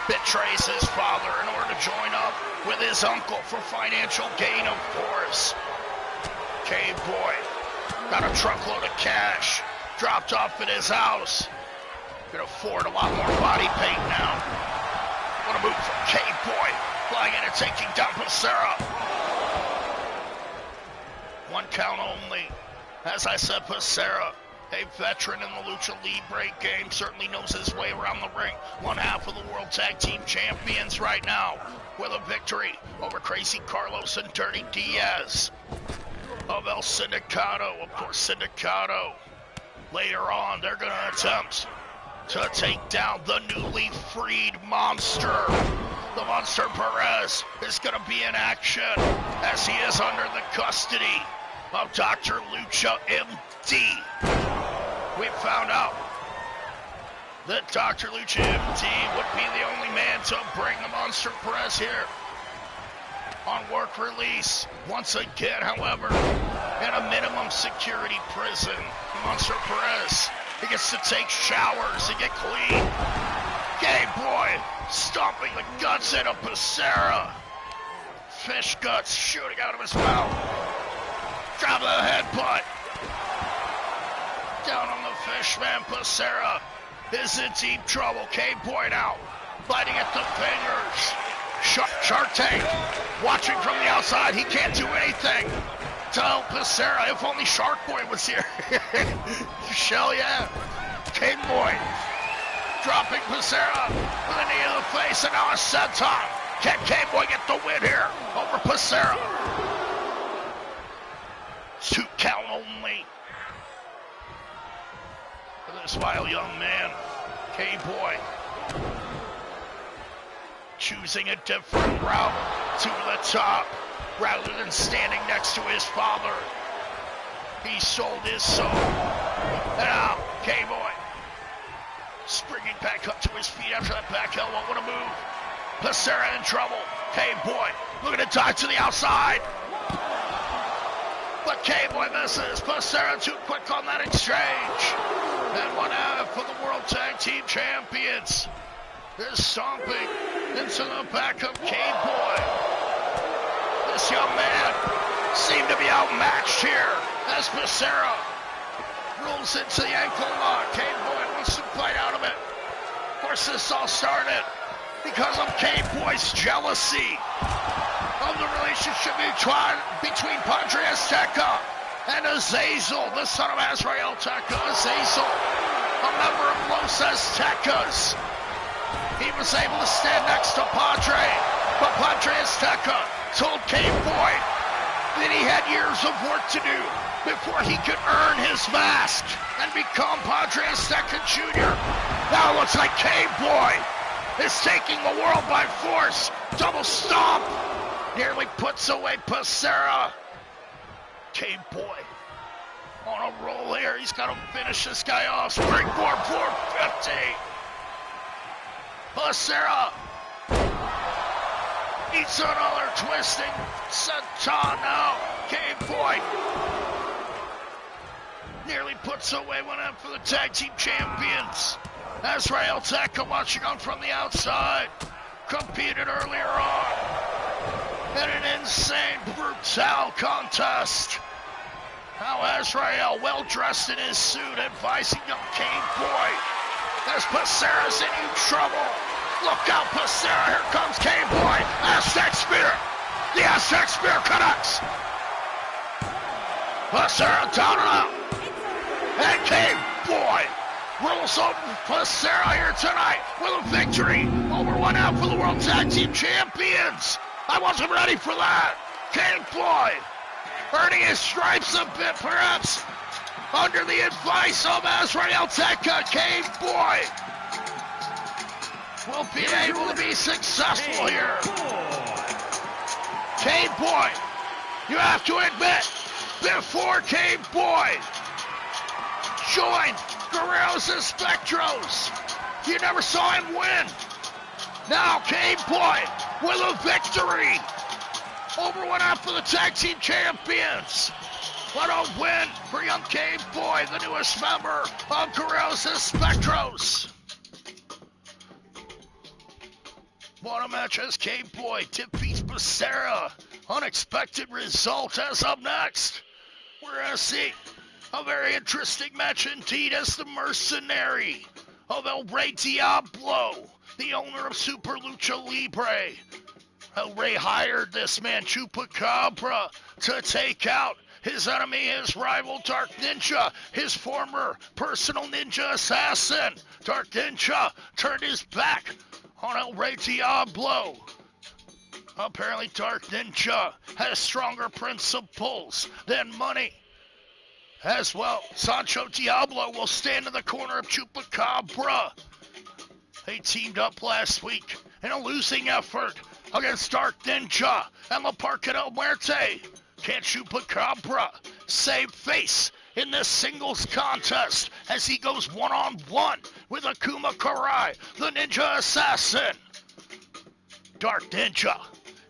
betrays his father in order to join up with his uncle for financial gain, of course. K-Boy got a truckload of cash dropped off at his house. Can afford a lot more body paint now. What a move from K-Boy, flying in and taking down Pacera. One count only. As I said, Pacera, a veteran in the Lucha Libre game, certainly knows his way around the ring. One half of the World Tag Team Champions right now, with a victory over Crazy Carlos and Dirty Diaz of El Sindicato. Of course, Sindicato, later on, they're going to attempt to take down the newly freed monster. The Monster Perez is going to be in action as he is under the custody of Dr. Lucha MD. We found out that Dr. Lucha MD would be the only man to bring the Monster Perez here on work release. Once again, however, in a minimum security prison, Monster Perez, he gets to take showers and get clean. K-Boy stomping the guts into Pacera. Fish guts shooting out of his mouth. Drop the headbutt. Down on the fishman. Pacera is in deep trouble. K-Boy now biting at the fingers. Shark Tank watching from the outside. He can't do anything to help Pacera. If only Shark Boy was here. Shell yeah. K-Boy dropping Pacera with a knee to the face, and now a senton. Can K-Boy get the win here over Pacera? 2 count only for this wild young man. K-Boy choosing a different route to the top rather than standing next to his father. He sold his soul. And now, K-Boy springing back up to his feet after that back elbow. What a move. Pacera in trouble. K-Boy looking to dive to the outside. But K-Boy misses. Pacera too quick on that exchange. And one half for the World Tag Team Champions is stomping into the back of K-Boy. This young man seemed to be outmatched here as Pacera rolls into the ankle lock. K-Boy wants to fight out of it. Of course, this all started because of K-Boy's jealousy of the relationship between Padre AZTECA and Azazel, the son of Azrael Teca. Azazel, a member of Los Aztecas. He was able to stand next to Padre, but Padre AZTECA told K-Boy that he had years of work to do before he could earn his mask and become Padre AZTECA Jr. Now it looks like K-Boy is taking the world by force. Double stomp. Nearly puts away Pacera. K-Boy on a roll here. He's got to finish this guy off. Springboard 450. Pacera eats another twisting senton now. K-Boy nearly puts away one up for the tag team champions. Azrael Teca watching on from the outside. Competed earlier on in an insane, brutal contest. Now Azrael, well dressed in his suit, advising young K-Boy as Pacera's in huge trouble. Look out, Pacera, here comes K-Boy. Aztec Spear. The Aztec Spear connects. Pacera down and out. And K-Boy rolls over Pacera here tonight with a victory over one half of the World Tag Team Champions. I wasn't ready for that. K-Boy earning his stripes a bit, perhaps, under the advice of Azrael Teca. K-Boy will be able to be successful here. K-Boy, you have to admit, before K-Boy join Guerreros and Spectros. You never saw him win. Now Cave Boy with a victory over one half of the tag team champions. What a win for young Cave Boy, the newest member of Guerreros and Spectros. What a match as Cave Boy defeats Becerra. Unexpected result. As up next, we're going to see a very interesting match indeed as the mercenary of El Rey Diablo, the owner of Super Lucha Libre. El Rey hired this man, Chupacabra, to take out his enemy, his rival, Dark Ninja, his former personal ninja assassin. Dark Ninja turned his back on El Rey Diablo. Apparently, Dark Ninja has stronger principles than money. As well, Sancho Diablo will stand in the corner of Chupacabra. They teamed up last week in a losing effort against Dark Ninja and La Parka del Muerte. Can Chupacabra save face in this singles contest as he goes one-on-one with Akuma Karai, the Ninja Assassin? Dark Ninja,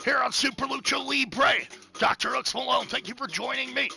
here on Super Lucha Libre. DrHooksMalone, thank you for joining me.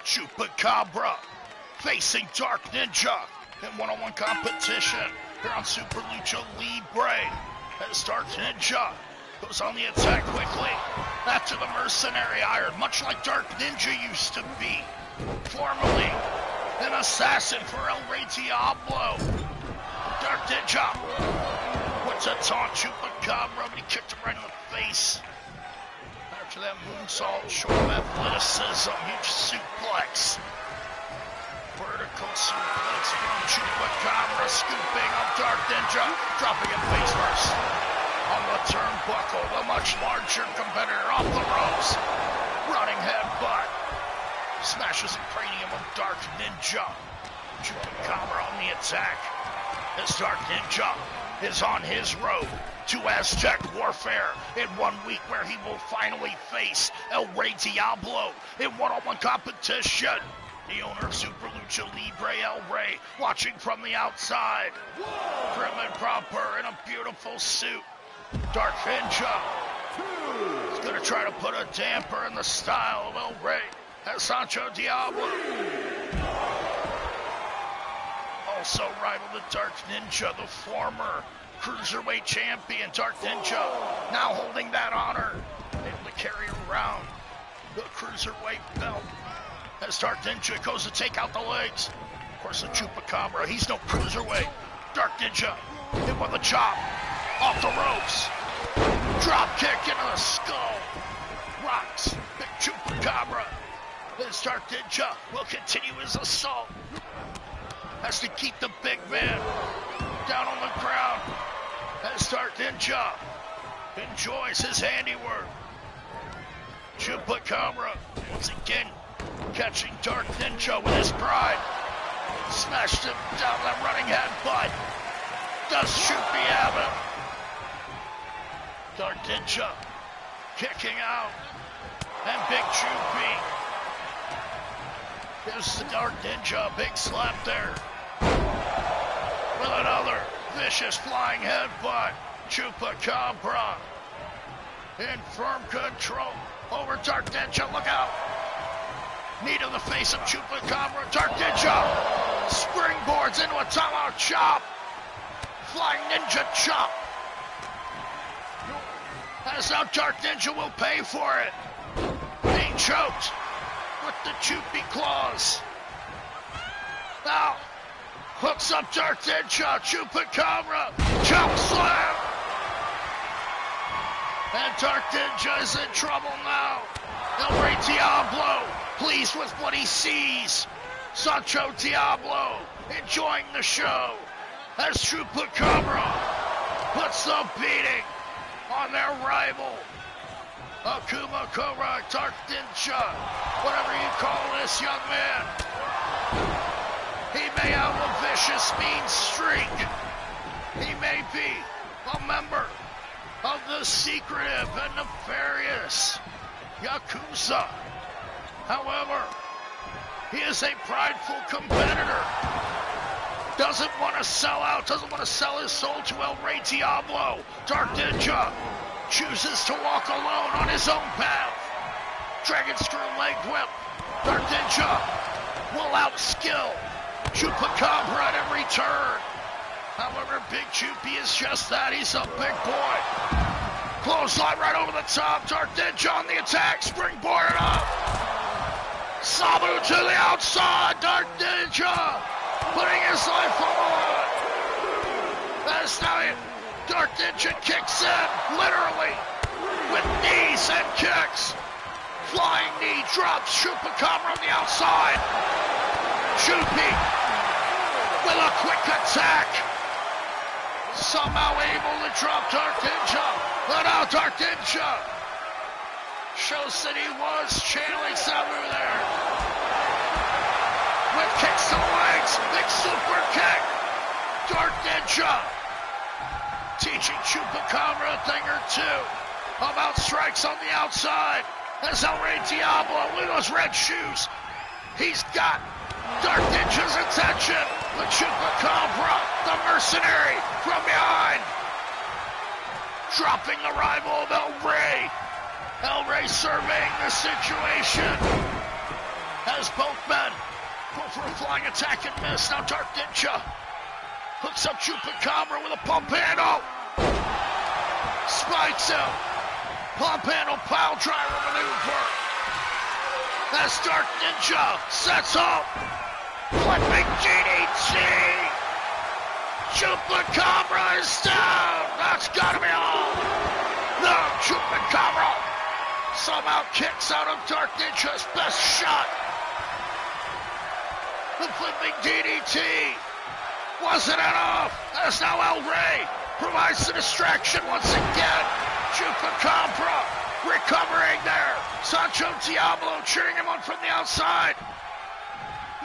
Chupacabra facing Dark Ninja in one-on-one competition here on Super Lucha Libre as Dark Ninja goes on the attack quickly after the mercenary hired, much like Dark Ninja used to be, formerly an assassin for El Rey Diablo. Dark Ninja went to taunt Chupacabra, but he kicked him right in the face. After that moonsault, short of athleticism, huge suplex. Vertical suplex from Chupacabra, scooping up Dark Ninja, dropping it face first. On the turnbuckle, the much larger competitor off the ropes. Running headbutt. Smashes the cranium of Dark Ninja. Chupacabra on the attack. As Dark Ninja is on his road to Aztec warfare in 1 week, where he will finally face El Rey Diablo in one-on-one competition. The owner of Super Lucha Libre, El Rey, watching from the outside. Prim and proper in a beautiful suit. Dark Ninja is going to try to put a damper in the style of El Rey as Sancho Diablo. Also rival the Dark Ninja, the former Cruiserweight champion. Dark Ninja now holding that honor, able to carry around the Cruiserweight belt as Dark Ninja goes to take out the legs. Of course, the Chupacabra, he's no Cruiserweight. Dark Ninja hit with a chop off the ropes. Drop kick into the skull. Rocks big Chupacabra. This Dark Ninja will continue his assault. Has to keep the big man down on the ground as Dark Ninja enjoys his handiwork. Chupacabra once again catching Dark Ninja with his pride. Smashed him down that running headbutt. Does Chupi have him? Dark Ninja kicking out. And Big Chupi gives the Dark Ninja a big slap there. With another vicious flying headbutt. Chupacabra in firm control over Dark Ninja. Look out. Knee to the face of Chupacabra. Dark Ninja springboards into a tomahawk chop. Flying Ninja chop. As now Dark Ninja will pay for it. Being choked with the Chupi claws. Now hooks up Dark Ninja. Chupacabra choke slam. And Dark Ninja is in trouble now. El Rey Diablo, pleased with what he sees. Sancho Diablo enjoying the show as Chupacabra puts the beating on their rival. Akuma Kora, Dark Ninja, whatever you call this young man. He may have a vicious, mean streak. He may be a member of the secretive and nefarious Yakuza. However, he is a prideful competitor. Doesn't want to sell out, doesn't want to sell his soul to El Rey Diablo. Dark Ninja chooses to walk alone on his own path. Dragon Screw leg whip. Dark Ninja will outskill Chupacabra at every turn. However, Big Chupi is just that. He's a big boy. Clothesline right over the top. Dark Ninja on the attack. Springboarded up. Sabu to the outside. Dark Ninja putting his life on the line. As now Dark Ninja kicks in, literally, with knees and kicks. Flying knee drops Chupacabra on the outside. Chupi with a quick attack. Somehow able to drop Dark Ninja. But now Dark Ninja shows that he was channeling Sabu there. With kicks to the legs, big super kick. Dark Ninja teaching Chupacabra a thing or two about strikes on the outside. As El Rey Diablo, look at those red shoes. He's got Dark Ninja's attention. The Chupacabra, the mercenary, from behind. Dropping the rival of El Rey. El Rey surveying the situation. As both men go for a flying attack and miss. Now Dark Ninja hooks up Chupacabra with a pump handle. Spikes him. Pump handle pile driver maneuver. As Dark Ninja sets up. Flipping DDT. Chupacabra is down. That's gotta be all. No, Chupacabra somehow kicks out of Dark Ninja's best shot. The flipping DDT wasn't enough. As now El Rey provides the distraction once again. Chupacabra recovering there. Sancho Diablo cheering him on from the outside.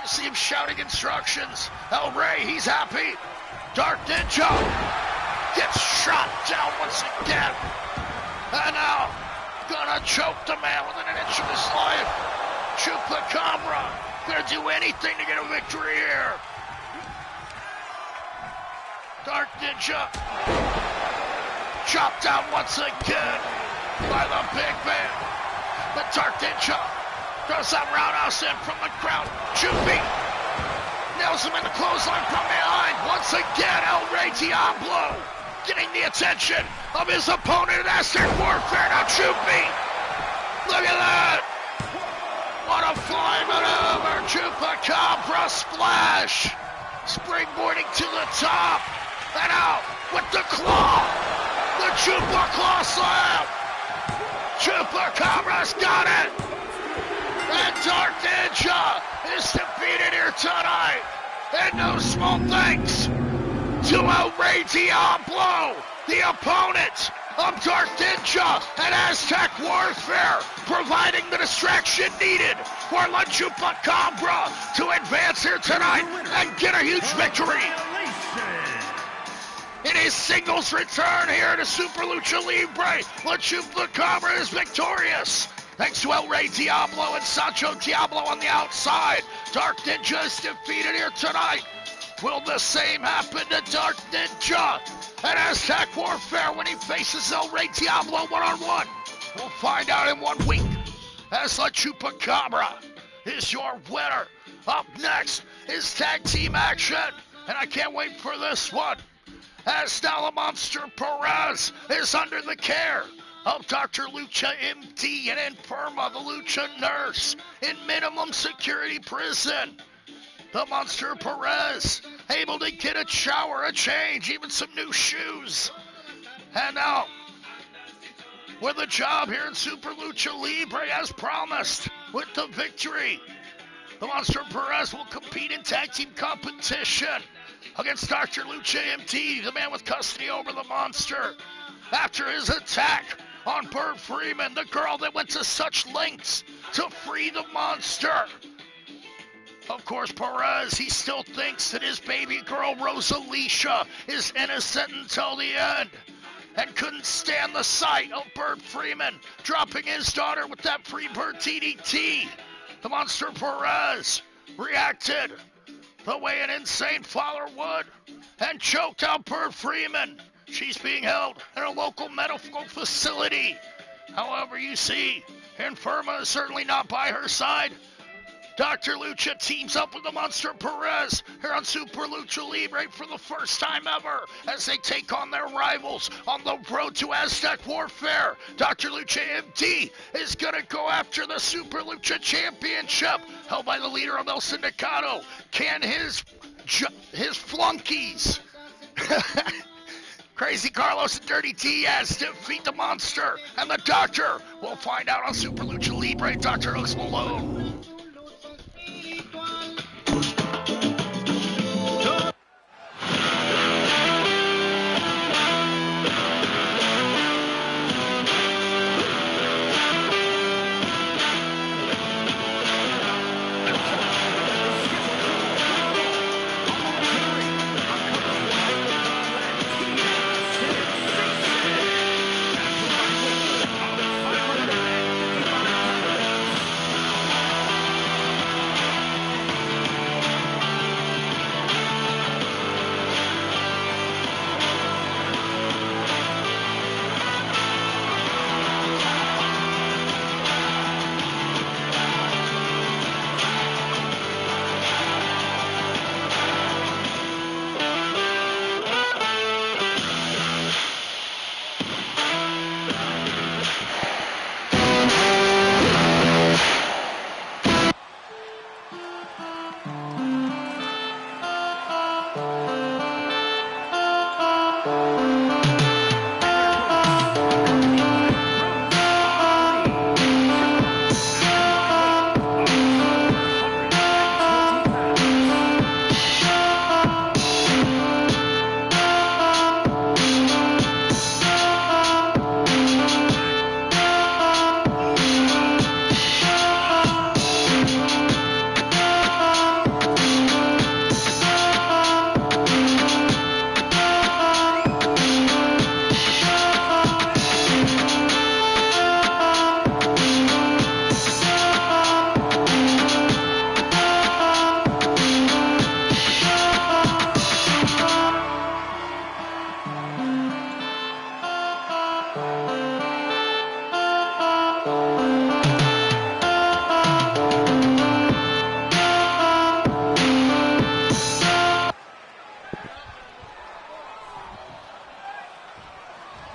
You see him shouting instructions. El Rey, he's happy. Dark Ninja gets shot down once again. And now, gonna choke the man within an inch of his life. Chupacabra gonna do anything to get a victory here. Dark Ninja chopped down once again by the big man. But Dark Ninja throws that roundhouse in from the ground. Chupi nails him in the clothesline from behind. Once again, El Rey Diablo getting the attention of his opponent in Aztec Warfare. Now Chupi, look at that. What a flying maneuver. Chupacabra splash. Springboarding to the top. And out with the claw. The Chupa Claw Slam. Chupacabra's got it. And Dark Ninja is defeated here tonight. And no small thanks to El Rey Diablo, the opponent of Dark Ninja and Aztec Warfare, providing the distraction needed for La Chupacabra to advance here tonight and get a huge victory. In his singles return here to Super Lucha Libre, La Chupacabra is victorious. Thanks to El Rey Diablo and Sancho Diablo on the outside. Dark Ninja is defeated here tonight. Will the same happen to Dark Ninja and Aztec Warfare when he faces El Rey Diablo one-on-one? We'll find out in 1 week as La Chupacabra is your winner. Up next is tag team action, and I can't wait for this one, as now Monster Perez is under the care of Dr. Lucha MD and Infirma, the Lucha nurse, in minimum security prison. The Monster Perez able to get a shower, a change, even some new shoes. And now, with a job here in Super Lucha Libre as promised, with the victory, the Monster Perez will compete in tag team competition against Dr. Lucha MD, the man with custody over the Monster, after his attack on Bert Freeman, the girl that went to such lengths to free the Monster. Of course, Perez, he still thinks that his baby girl, Rosalicia, is innocent until the end, and couldn't stand the sight of Bert Freeman dropping his daughter with that Freebird DDT. The Monster Perez reacted the way an insane father would and choked out Bert Freeman. She's being held in a local medical facility. However, you see, Infirma is certainly not by her side. Dr. Lucha teams up with the Monster Perez here on Super Lucha Libre for the first time ever as they take on their rivals on the road to Aztec Warfare. Dr. Lucha MD is going to go after the Super Lucha Championship held by the leader of El Sindicato. Can his flunkies, Crazy Carlos and Dirty Diaz, defeat the Monster and the Doctor? We'll find out on Super Lucha Libre. DrHooksMalone.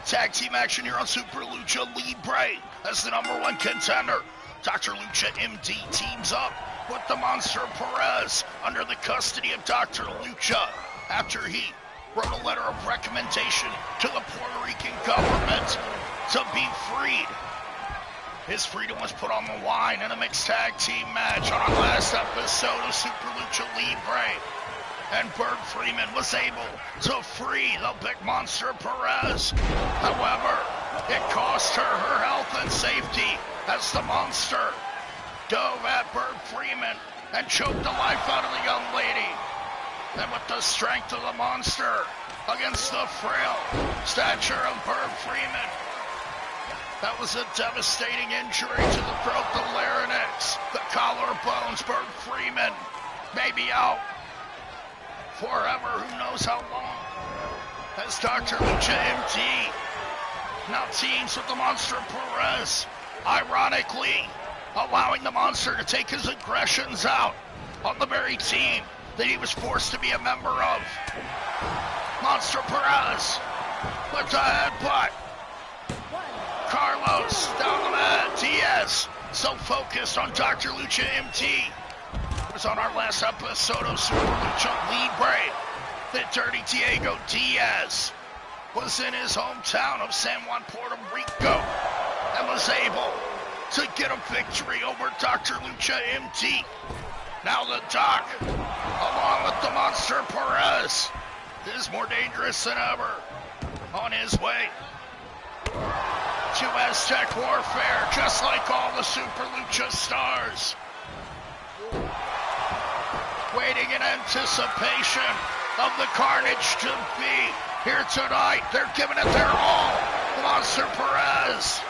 tag team action here on Super Lucha Libre as the #1 contender. Dr. Lucha MD teams up with the Monster Perez under the custody of Dr. Lucha after he wrote a letter of recommendation to the Puerto Rican government to be freed. His freedom was put on the line in a mixed tag team match on our last episode of Super Lucha Libre. And Bird Freeman was able to free the Big Monster Perez. However, it cost her health and safety as the Monster dove at Bird Freeman and choked the life out of the young lady. And with the strength of the Monster against the frail stature of Bird Freeman, that was a devastating injury to the throat, the larynx, the collarbones. Bird Freeman may be out forever, who knows how long, as Dr. Lucha MD now teams with the Monster Perez, ironically allowing the Monster to take his aggressions out on the very team that he was forced to be a member of. Monster Perez with the headbutt. Carlos down the mat. Diaz so focused on Dr. Lucha MD. It was on our last episode of Super Lucha Libre that Dirty Diego Diaz was in his hometown of San Juan, Puerto Rico, and was able to get a victory over Dr. Lucha MD. Now the Doc, along with the Monster Perez, is more dangerous than ever on his way to Aztec warfare, just like all the Super Lucha stars. Waiting in anticipation of the carnage to be here tonight. They're giving it their all. Monster Perez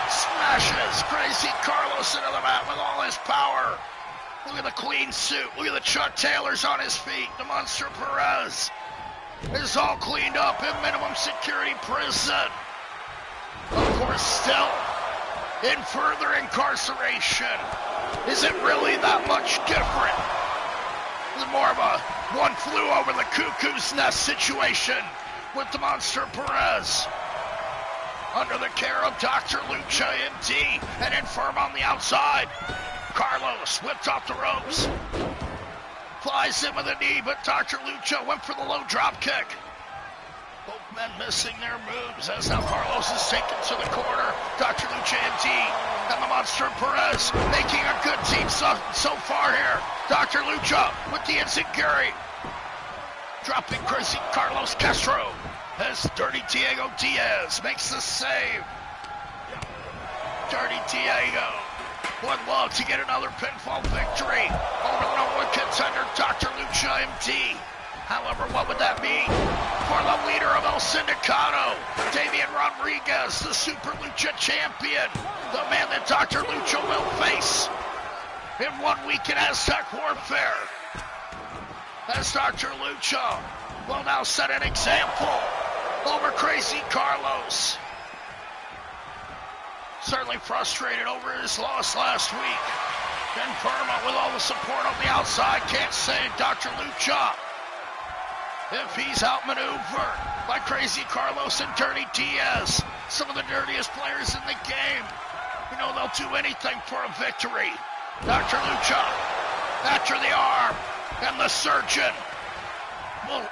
smashes Crazy Carlos into the mat with all his power. Look at the clean suit. Look at the Chuck Taylors on his feet. The Monster Perez is all cleaned up in minimum security prison. Of course, still in further incarceration. Is it really that much different? It's more of a one flew over the cuckoo's nest situation with the Monster Perez under the care of Dr. Lucha MD and Infirm on the outside. Carlos whipped off the ropes, flies in with a knee, but Dr. Lucha went for the low drop kick. Both men missing their moves as now Carlos is taken to the corner. Dr. Lucha MD and the Monster Perez making a good team so far here. Dr. Lucha with the enziguri, dropping Crazy Carlos Castro as Dirty Diego Diaz makes the save. Dirty Diego would love to get another pinfall victory over the #1 contender, Dr. Lucha MD. However, what would that mean for the leader of El Sindicato, Damian Rodriguez, the Super Lucha champion, the man that Dr. Lucha will face in 1 week in Aztec warfare? As Dr. Lucha will now set an example over Crazy Carlos. Certainly frustrated over his loss last week. And Burma, with all the support on the outside, can't save Dr. Lucha if he's outmaneuvered by Crazy Carlos and Dirty Diaz, some of the dirtiest players in the game. You know they'll do anything for a victory. Dr. Lucha, after the arm, and the surgeon will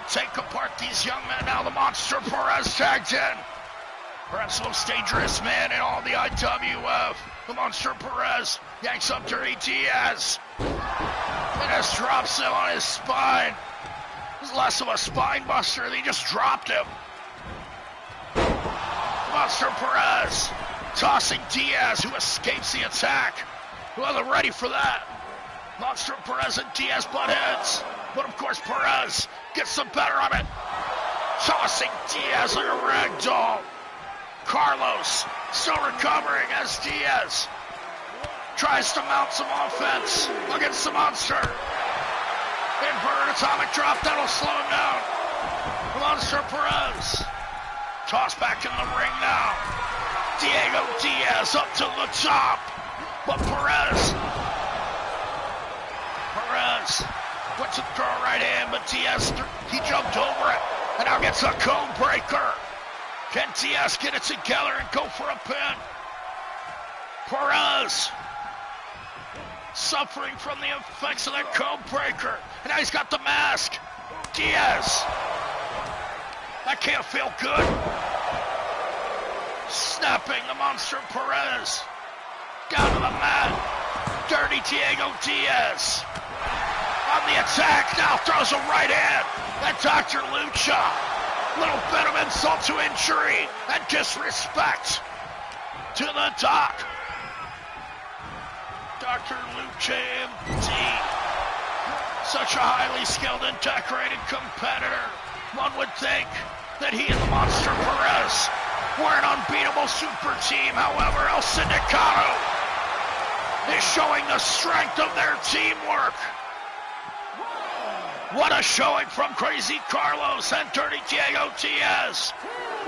take apart these young men. Now the Monster Perez tagged in. Perhaps the most dangerous man in all the IWF. The Monster Perez yanks up Dirty Diaz and just drops him on his spine. It was less of a spine buster. They just dropped him. Monster Perez tossing Diaz, who escapes the attack. Well, they're ready for that. Monster Perez and Diaz butt heads. But of course, Perez gets the better of it. Tossing Diaz like a rag doll. Carlos still recovering as Diaz tries to mount some offense against the Monster. Inverted atomic drop, that'll slow him down. Monster Perez tossed back in the ring now. Diego Diaz up to the top. But Perez went to throw a right hand, but Diaz, he jumped over it. And now gets a code breaker. Can Diaz get it together and go for a pin? Perez suffering from the effects of that code breaker. And now he's got the mask. Diaz. That can't feel good. Snapping the monster Perez. Down to the mat. Dirty Diego Diaz. On the attack. Now throws a right hand. And Dr. Lucha. Little bit of insult to injury and disrespect to the doc. Dr. Lucha MD. Such a highly skilled and decorated competitor. One would think that he and the Monster Perez were an unbeatable super team. However, El Sindicato is showing the strength of their teamwork. What a showing from Crazy Carlos and Dirty Diego Diaz.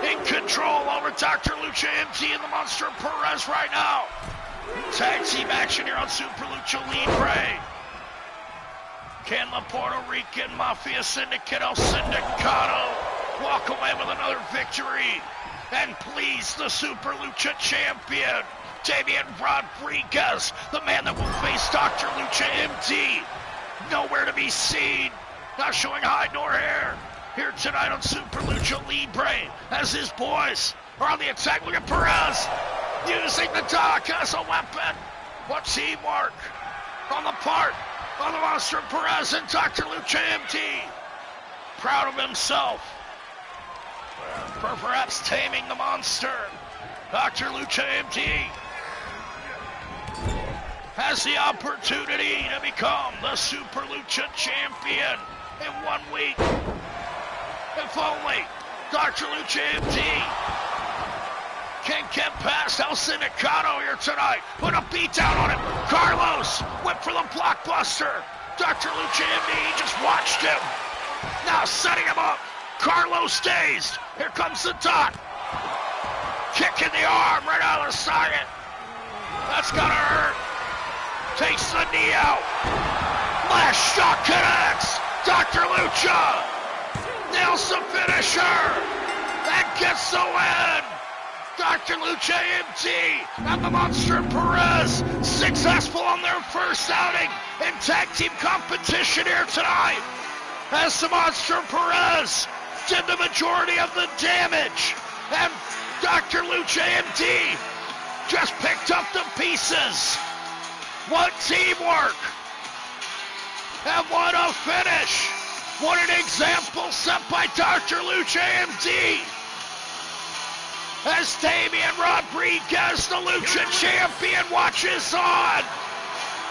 In control over Dr. Lucha MD and the Monster Perez right now. Tag team action here on Super Lucha Libre. Can the Puerto Rican Mafia Syndicate El Sindicato walk away with another victory and please the Super Lucha champion, Damian Rodriguez, the man that will face Dr. Lucha MD. Nowhere to be seen, not showing hide nor hair. Here tonight on Super Lucha Libre, as his boys are on the attack. Look at Perez, using the dock as a weapon. What teamwork on the part of the Monster Perez and Dr. Lucha MD. Proud of himself for perhaps taming the monster. Dr. Lucha MD has the opportunity to become the Super Lucha champion in 1 week. If only Dr. Lucha MD can get past El Sindicato here tonight. Put a beat down on him. Carlos, whip for the blockbuster. Dr. Lucha MD just watched him. Now setting him up. Carlos dazed. Here comes the dot. Kick in the arm right out of the socket. That's gonna hurt. Takes the knee out. Last shot connects. Dr. Lucha nails the finisher and gets the win. Dr. Lucha MD and the Monster Perez successful on their first outing in tag team competition here tonight. As the Monster Perez did the majority of the damage and Dr. Lucha MD just picked up the pieces. What teamwork! And what a finish! What an example set by Dr. Lucha MD! As Damian Rodriguez, the Lucha champion, watches on.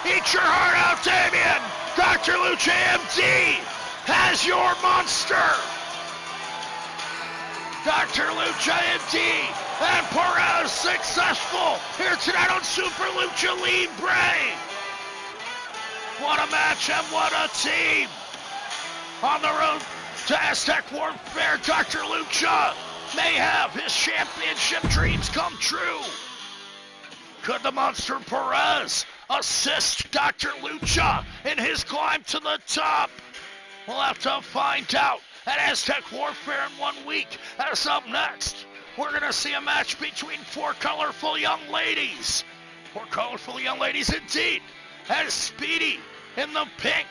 Eat your heart out, Damian! Dr. Lucha MD has your monster! Dr. Lucha MD and Perez successful here tonight on Super Lucha Libre. What a match and what a team. On the road to Aztec Warfare, Dr. Lucha may have his championship dreams come true. Could the Monster Perez assist Dr. Lucha in his climb to the top? We'll have to find out at Aztec Warfare in 1 week. As up next, we're going to see a match between four colorful young ladies. Four colorful young ladies indeed. As Speedy in the pink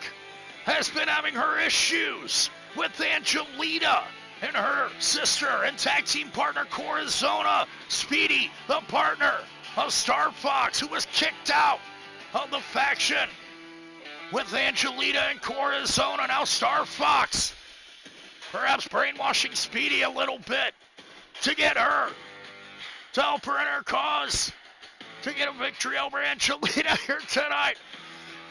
has been having her issues with Angelita and her sister and tag team partner Corazona. Speedy, the partner of Star Fox, who was kicked out of the faction with Angelita and Corazona. Now Star Fox perhaps brainwashing Speedy a little bit to get her, to help her in her cause, to get a victory over Angelita here tonight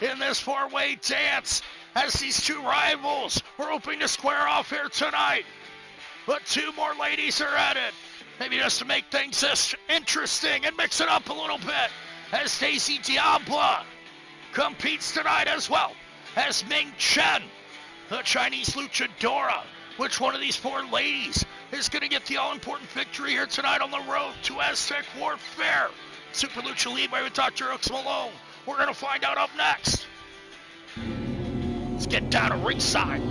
in this four-way dance, as these two rivals are hoping to square off here tonight. But two more ladies are at it, maybe just to make things interesting and mix it up a little bit, as Stacy Diabla competes tonight as well as Ming Chen, the Chinese luchadora. Which one of these four ladies is going to get the all-important victory here tonight on the road to Aztec Warfare? Super Lucha Libre with DrHooksMalone. We're going to find out up next. Let's get down to ringside.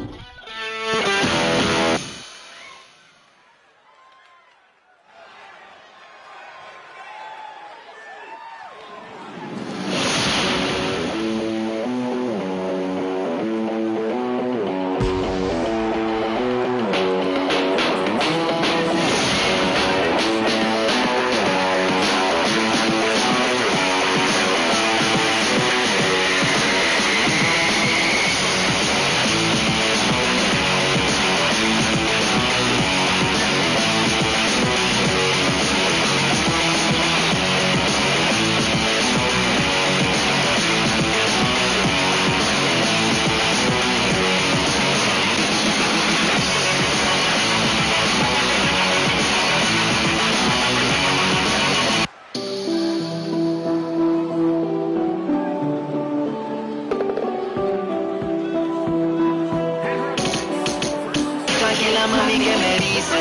Tranquila mami, que me dice,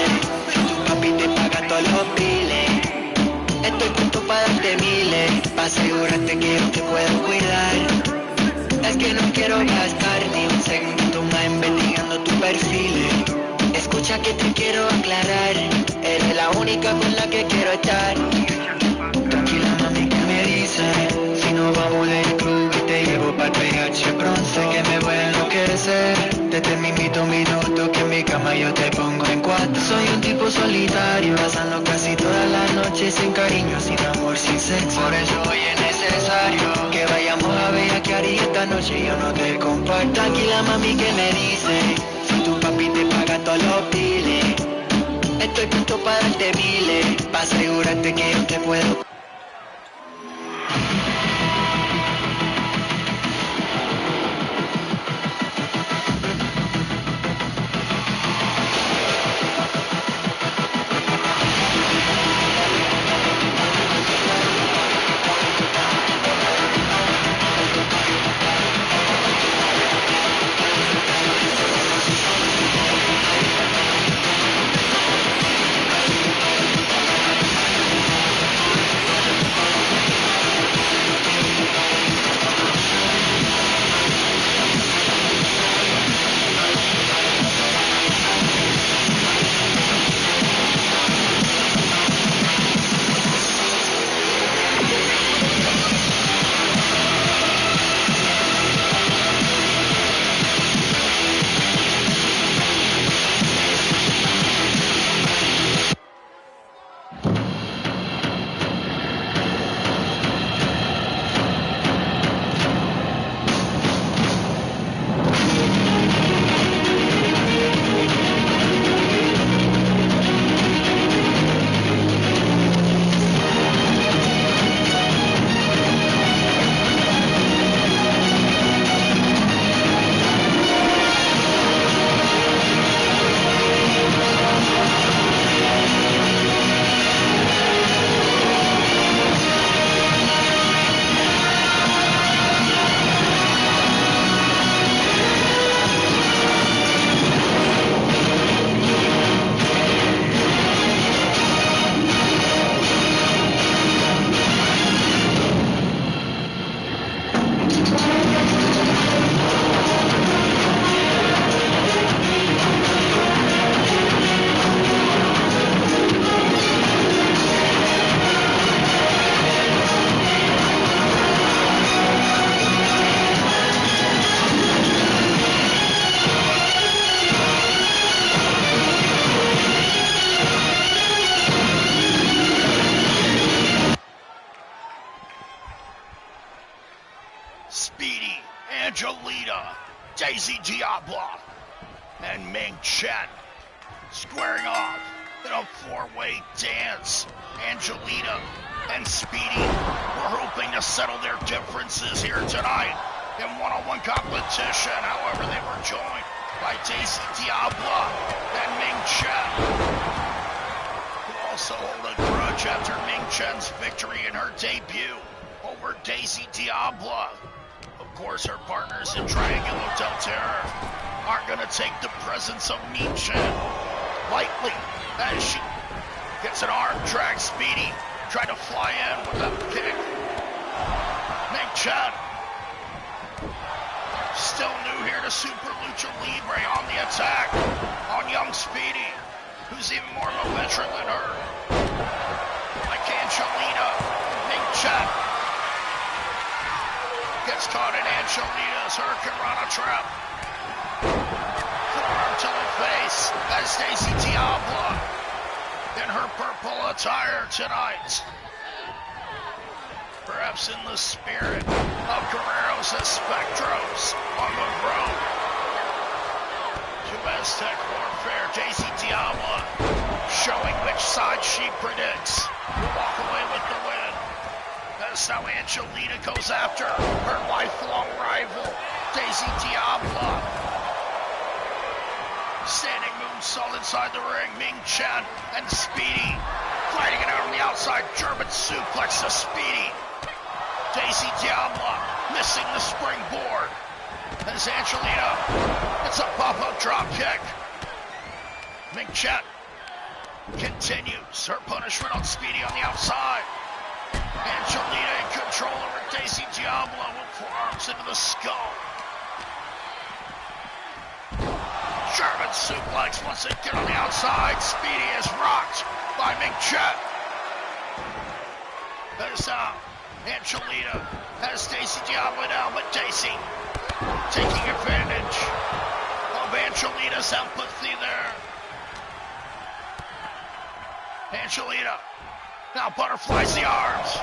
tu papi te paga todos los biles. Estoy puesto para darte miles, para asegurarte que yo te puedo cuidar. Es que no quiero gastar ni un segundito más investigando tu perfil. Escucha que te quiero aclarar, eres la única con la que quiero estar. Tranquila mami, que me dices, si no vamos del club y te llevo para el PH bronce, que me voy a enloquecer. Desde mi minuto que en mi cama yo te pongo en cuatro. Soy un tipo solitario, pasando casi todas las noches sin cariño, sin amor, sin sexo. Por eso hoy es necesario que vayamos a bellaquear y esta noche yo no te comparto. Tranquila mami, que me dices, si tu papi te paga todos los biles. Estoy puesto para darte miles, para asegurarte que yo te puedo. Speedy, Angelita, Daisy Diablo, and Ming Chen squaring off in a four-way dance. Angelita and Speedy were hoping to settle their differences here tonight in one-on-one competition. However, they were joined by Daisy Diablo and Ming Chen, who also hold a grudge after Ming Chen's victory in her debut over Daisy Diablo. Of course, her partners in Triangulo del Terror aren't going to take the presence of Ming Chen lightly as she gets an arm drag. Speedy tried to fly in with a kick. Ming Chen, still new here to Super Lucha Libre, on the attack on young Speedy, who's even more of a veteran than her. Like Angelita, Ming Chen gets caught in Angelita's Hurricane Rana trap. Forearm to the face as Daisy Diablo in her purple attire tonight. Perhaps in the spirit of Guerreros Espectros on the road to Aztec Warfare. Daisy Diablo showing which side she predicts will walk away with the win. That's how Angelita goes after her lifelong rival, Daisy Diablo. Standing moonsault inside the ring, Ming Chen and Speedy fighting it out on the outside. German suplex to Speedy. Daisy Diablo missing the springboard as Angelita, it's a pop-up drop kick. Ming Chen continues her punishment on Speedy on the outside. Angelina in control over Daisy Diablo with forearms into the skull. German suplex once again on the outside. Speedy is rocked by Ming Chen. There's Angelina has Daisy Diablo down, but Daisy taking advantage of Angelina's empathy there. Angelina now butterflies the arms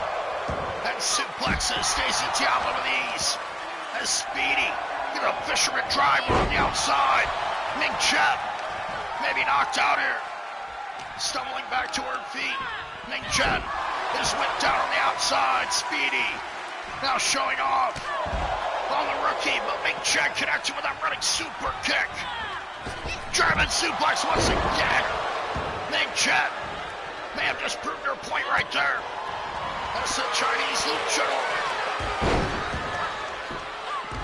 and suplexes Daisy Diablo with ease. As Speedy get a fisherman driver on the outside. Ming Chen maybe knocked out here. Stumbling back to her feet. Ming Chen is whipped out on the outside. Speedy now showing off on the rookie, but Ming Chen connected with that running super kick. German suplex once again. Ming Chen may have just proved her point right there. That's the Chinese luchador.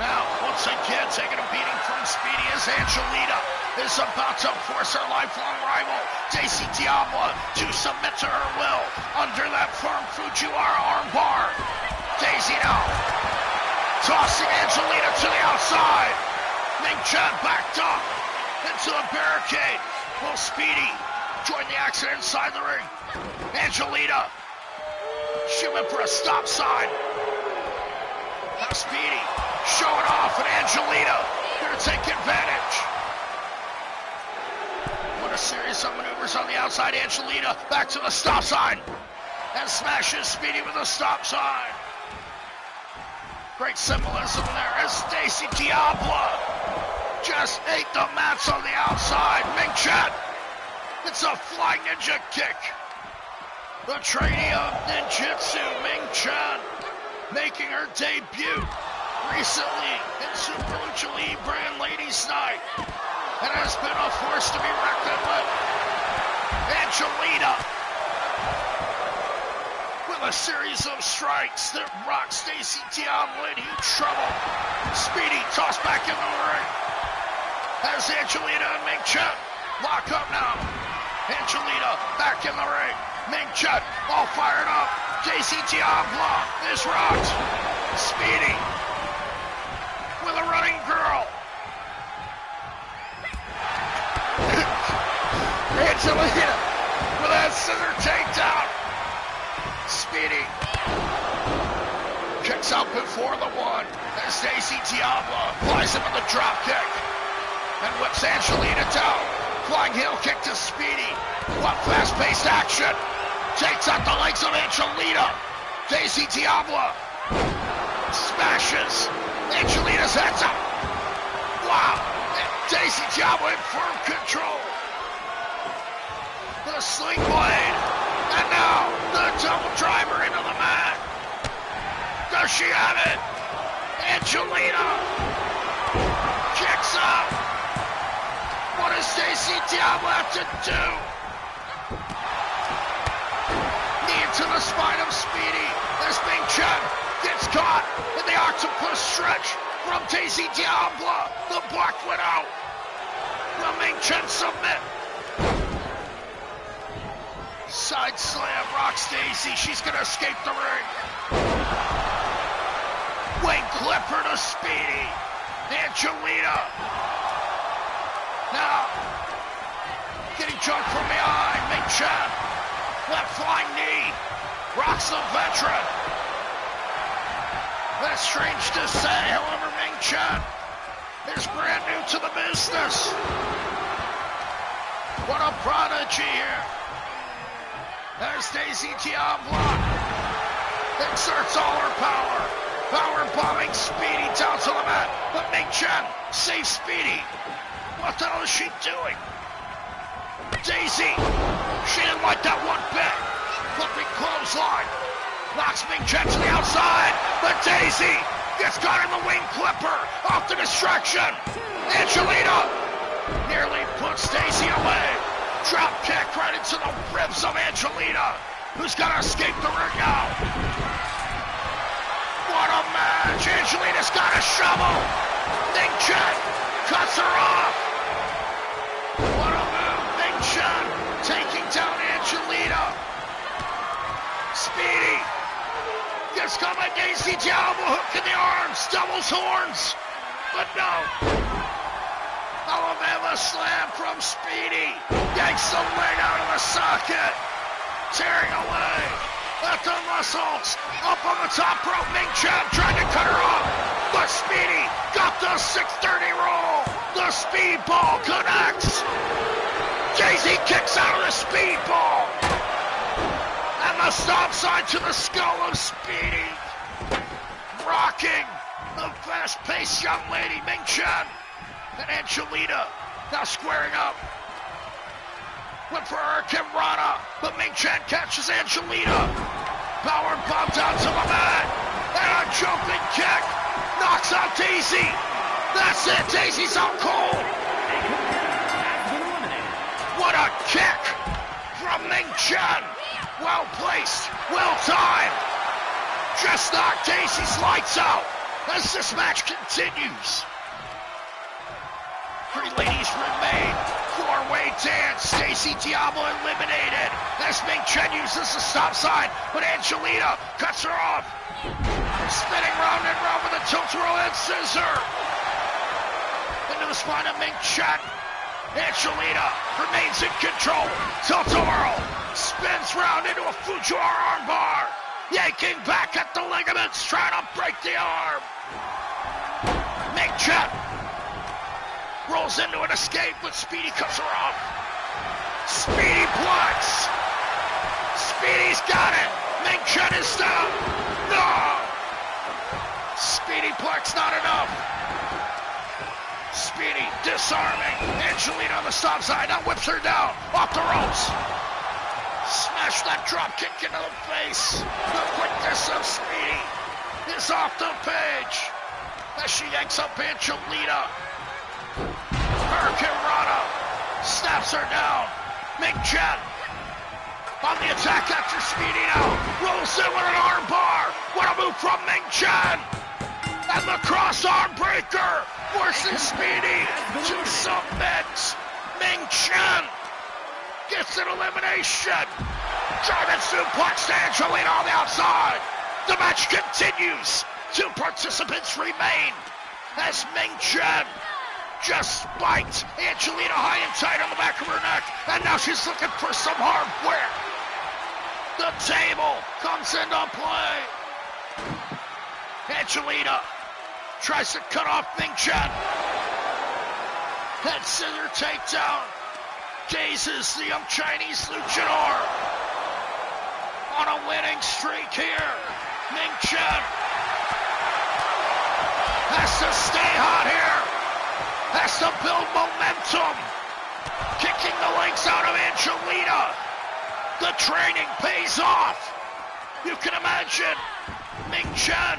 Now, once again, taking a beating from Speedy as Angelina is about to force her lifelong rival, Daisy Diablo, to submit to her will under that firm Fujiwara armbar. Daisy now tossing Angelina to the outside. Ming Chen backed up into the barricade. Will Speedy join the action inside the ring? Angelina, she went for a stop sign. Now Speedy showing off, and Angelina here to take advantage. What a series of maneuvers on the outside. Angelina back to the stop sign and smashes Speedy with a stop sign. Great symbolism there as Daisy Diablo just ate the mats on the outside. Ming Chen, it's a flying ninja kick. The trainee of ninjutsu, Ming Chen, making her debut recently in SuperLucha Libre and Ladies Night, and has been a force to be reckoned with. Angelina with a series of strikes that rocks Daisy Diablo in huge trouble. Speedy tossed back in the ring as Angelina and Ming Chen lock up now. Angelina back in the ring. Ming Chen all fired up. Daisy Diablo is rocked. Speedy with a running girl. Angelina with that scissor takedown. Speedy kicks out before the one as Daisy Diablo applies him with a drop kick and whips Angelina down. Flying heel kick to Speedy. What fast-paced action. Takes out the legs of Angelina. Daisy Diablo smashes Angelina's head up. Wow. Daisy Diablo in firm control. The sling blade. And now the double driver into the mat. Does she have it? Angelina kicks out. What does Daisy Diablo have to do? Knee into the spine of Speedy as Ming Chen gets caught in the octopus stretch from Daisy Diablo, the Black Widow. Will Ming Chen submit? Side slam rocks Daisy. She's gonna escape the ring. Wing clipper to Speedy. Angelina. Now, getting jumped from behind. Ming Chen. Left flying knee. Rocks the veteran. That's strange to say. However, Ming Chen is brand new to the business. What a prodigy here. There's Daisy Diablo. Exerts all her power. Power bombing Speedy down to the mat. But Ming Chen saves Speedy. What the hell is she doing? Daisy. She didn't like that one bit. Flipping clothesline. Knocks Ming Chen to the outside. But Daisy gets caught in the wing clipper. Off the distraction. Angelina nearly puts Daisy away. Drop kick right into the ribs of Angelina, who's got to escape the ring now. What a match. Angelina's got a shovel. Ming Chen cuts her off. What a move. Ming It's coming, Daisy Diablo, hook in the arms, doubles horns, but no. Alabama slam from Speedy, yanks the leg out of the socket, tearing away at the muscles, up on the top rope, Ming Chen trying to cut her off, but Speedy got the 630 roll, the speedball connects, Daisy kicks out of the speedball, and the stop sign to the skull of Speedy, rocking the fast-paced young lady, Ming Chen, and Angelita now squaring up. Went for Hurricane Rana, but Ming Chen catches Angelita. Power bomb down to the mat, and a jumping kick knocks out Daisy. That's it, Daisy's out cold. What a kick from Ming Chen. Well placed, well timed. Just knocked Daisy's lights out as this match continues. Three ladies remain. Four-way dance. Stacy Diablo eliminated as Ming Chen uses the stop sign, but Angelita cuts her off. Spinning round and round with a tilt-a-whirl and scissor. Into the spine of Ming Chen. Angelita remains in control. Tilt-a-whirl. Spins round into a Fujiwara armbar. Yanking back at the ligaments, trying to break the arm. Ming Chen rolls into an escape, but Speedy cuts her off. Speedy blocks. Speedy's got it. Ming Chen is down. No! Speedy blocks not enough. Speedy disarming. Angelita on the stop side, now whips her down. Off the ropes. Smash that drop kick into the face. The quickness of Speedy is off the page as she yanks up Angelita. Hurricane Rana snaps her down. Ming Chen on the attack after Speedy now. Rolls in with an arm bar. What a move from Ming Chen. And the cross arm breaker forces Speedy to submit. Ming Chen gets an elimination. Driving suplex to Angelita on the outside. The match continues. Two participants remain as Ming Chen just spiked Angelita high and tight on the back of her neck, and now she's looking for some hardware. The table comes into play. Angelita tries to cut off Ming Chen. Head scissor takedown. Dazes the young Chinese luchador on a winning streak here. Ming Chen has to stay hot here. Has to build momentum. Kicking the legs out of Angelita. The training pays off. You can imagine Ming Chen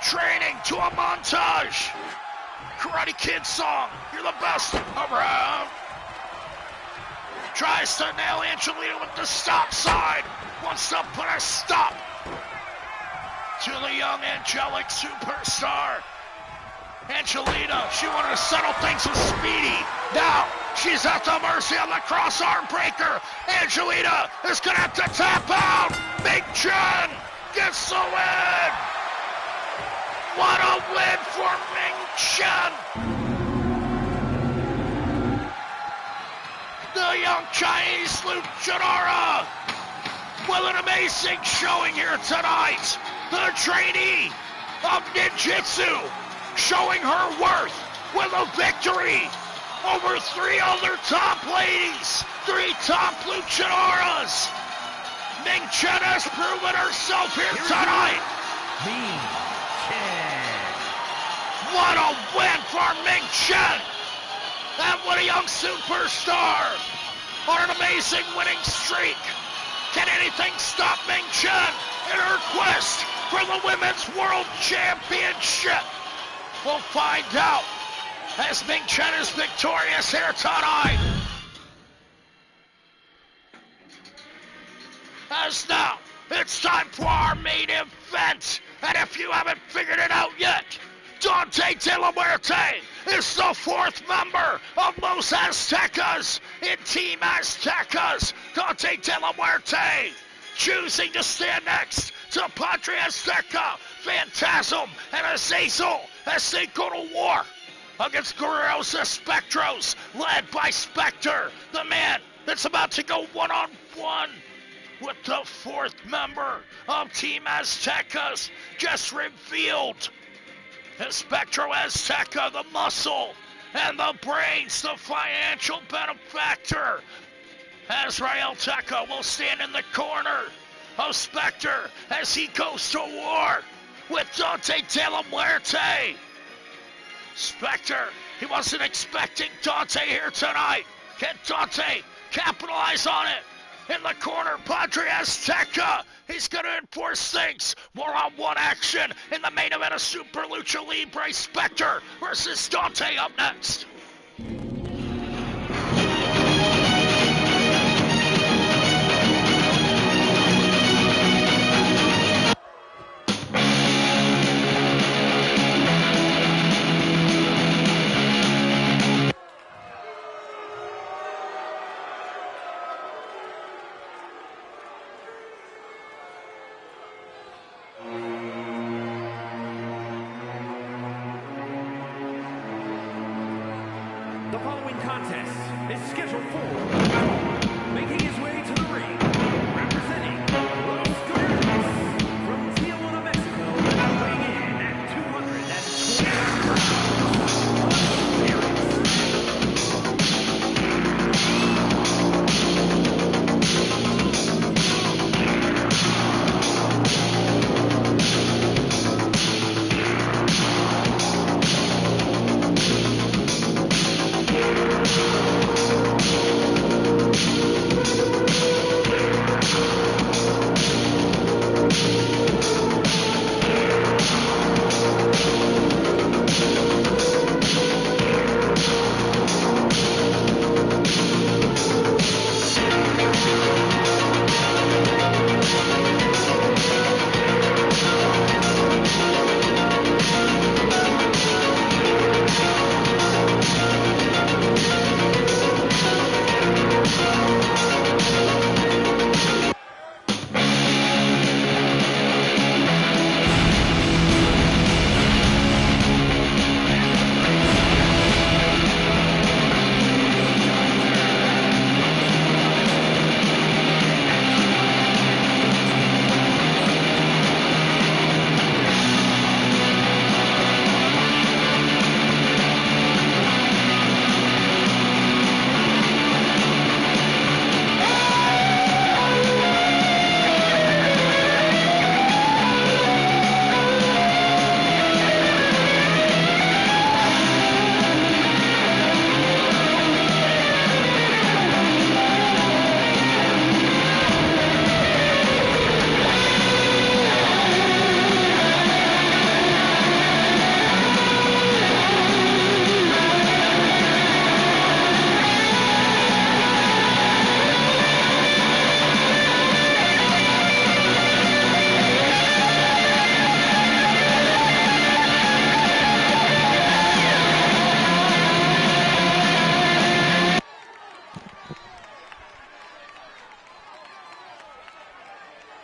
training to a montage. Karate Kid song. You're the best around. Tries to nail Angelita with the stop sign. Wants to put a stop to the young angelic superstar. Angelita, she wanted to settle things with Speedy. Now, she's at the mercy of the cross arm breaker. Angelita is going to have to tap out. Ming Chen gets the win. What a win for Ming Chen. The young Chinese luchadora with an amazing showing here tonight. The trainee of ninjutsu showing her worth with a victory over three other top ladies, three top luchadoras. Ming Chen has proven herself here tonight. Ming Chen. What a win for Ming Chen. And what a young superstar on an amazing winning streak. Can anything stop Ming Chen in her quest for the Women's World Championship? We'll find out as Ming Chen is victorious here tonight. As now, it's time for our main event. And if you haven't figured it out yet, Dante De La Muerte is the fourth member of Los Aztecas in Team Aztecas. Dante De La Muerte choosing to stand next to Padre Azteca, Phantasm, and Azazel as they go to war against Guerreros Espectros, led by Spectre, the man that's about to go one-on-one with the fourth member of Team Aztecas, just revealed. Espectro Azteca, the muscle and the brains, the financial benefactor. Azrael Teca will stand in the corner of Spectre as he goes to war with Dante de la Muerte. Spectre, he wasn't expecting Dante here tonight. Can Dante capitalize on it? In the corner, Padre Azteca. He's going to enforce things. One-on-one action in the main event of Super Lucha Libre. Spectre versus Dante up next. The following contest is scheduled for making his way to the ring, representing Los Guerreros from Tijuana, Mexico, weighing in at 220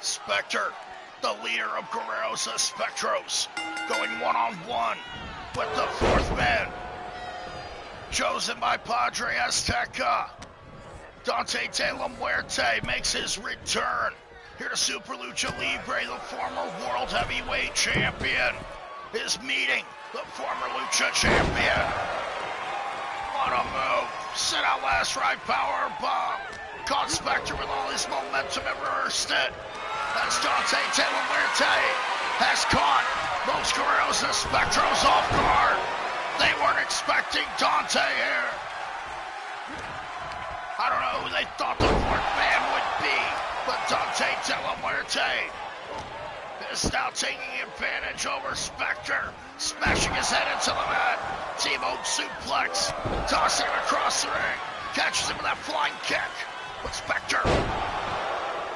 Spectre, the leader of Guerreros Espectros, going one-on-one with the fourth man, chosen by Padre Azteca. Dante de la Muerte makes his return here to Super Lucha Libre. The former World Heavyweight Champion is meeting the former Lucha Champion. What a move. Sit out last right power bomb. Caught Spectre with all his momentum and reversed it. As Dante de la Muerte has caught most Guerreros Espectros off guard. They weren't expecting Dante here. I don't know who they thought the fourth man would be, but Dante de la Muerte is now taking advantage over Spectre, smashing his head into the mat. T-bone suplex, tossing him across the ring, catches him with that flying kick. But Spectre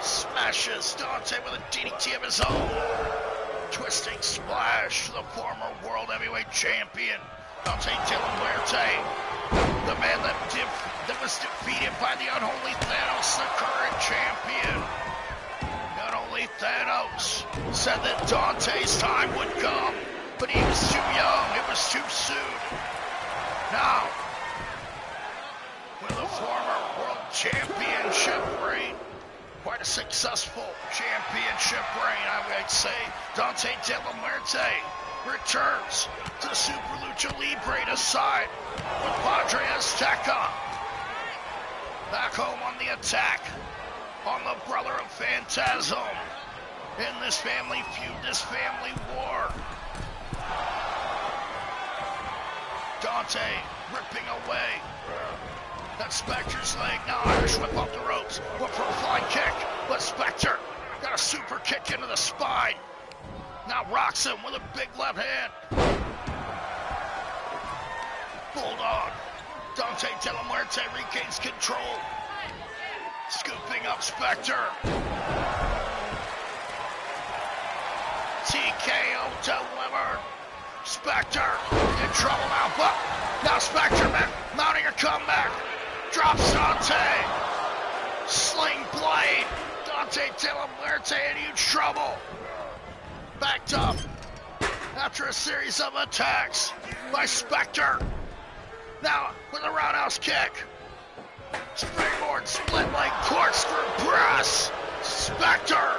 smashes Dante with a DDT of his own. Twisting splash, the former World Heavyweight Champion, Dante de la Muerte, the man that was defeated by the unholy Thanos, the current champion. The unholy Thanos said that Dante's time would come, but he was too young, it was too soon. Now, with a former world championship reign, quite a successful championship reign, I would say, Dante De La Muerte returns to Super Lucha Libre to side with Padre Azteca. Back home on the attack, on the brother of Phantasm, in this family feud, this family war. Dante ripping away that Spectre's leg. Now Irish whip off the ropes. Look for a flying kick, but Spectre got a super kick into the spine. Now rocks him with a big left hand. Bulldog. Dante De La Muerte regains control. Scooping up Spectre. TKO delivered. Spectre in trouble now, but now Spectre mounting a comeback. Drops Dante. Sling blade. Dante De La Muerte in huge trouble. Backed up after a series of attacks by Spectre. Now with a roundhouse kick. Springboard split leg corkscrew press. Spectre.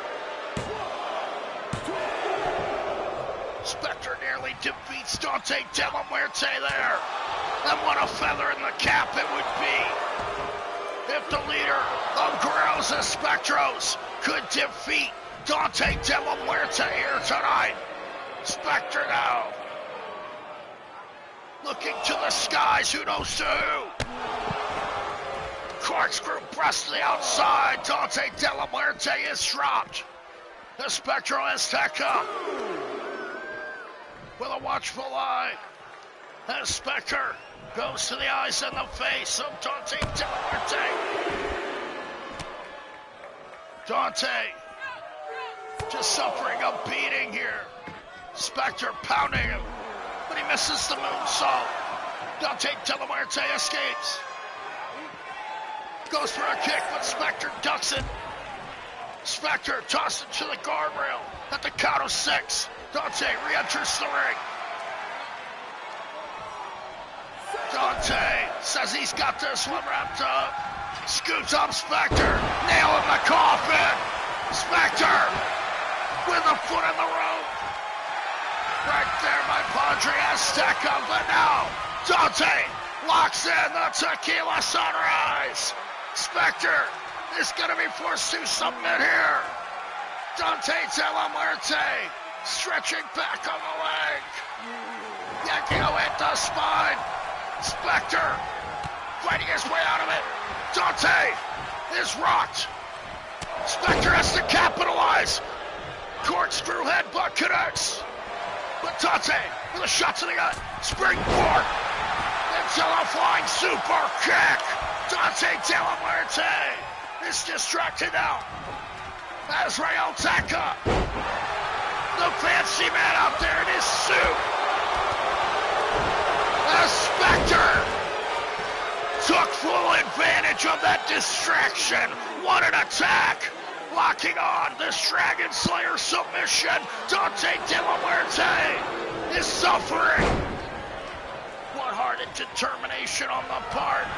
Spectre nearly defeats Dante De La Muerte there. And what a feather in the cap it would be if the leader of Guerreros Espectros could defeat Dante De La Muerte here tonight. Spectre now looking to the skies, who knows to who. Corkscrew press to the outside. Dante De La Muerte is dropped. The Spectral Azteca with a watchful eye. As Spectre goes to the eyes and the face of Dante De La Muerte. Dante just suffering a beating here. Spectre pounding him, but he misses the moonsault. Dante De La Muerte escapes. Goes for a kick, but Spectre ducks it. Spectre tossed it to the guardrail at the count of 6. Dante re-enters the ring. Dante says he's got this one wrapped up. Scoots up Spectre. Nail in the coffin. Spectre with a foot in the rope. Right there by Padre Azteca. But now Dante locks in the Tequila Sunrise. Spectre is going to be forced to submit here. Dante De La Muerte stretching back on the leg. Yanking away at the spine. Spectre fighting his way out of it. Dante is rocked. Spectre has to capitalize. Corkscrew headbutt connects. But Dante with a shot to the gut. Springboard into a flying super kick. Dante De La Muerte is distracted now. As Rael Taka, the fancy man out there in his suit. As Spectre took full advantage of that distraction. What an attack! Locking on this Dragon Slayer submission. Dante De La Muerte is suffering. What heart and determination on the part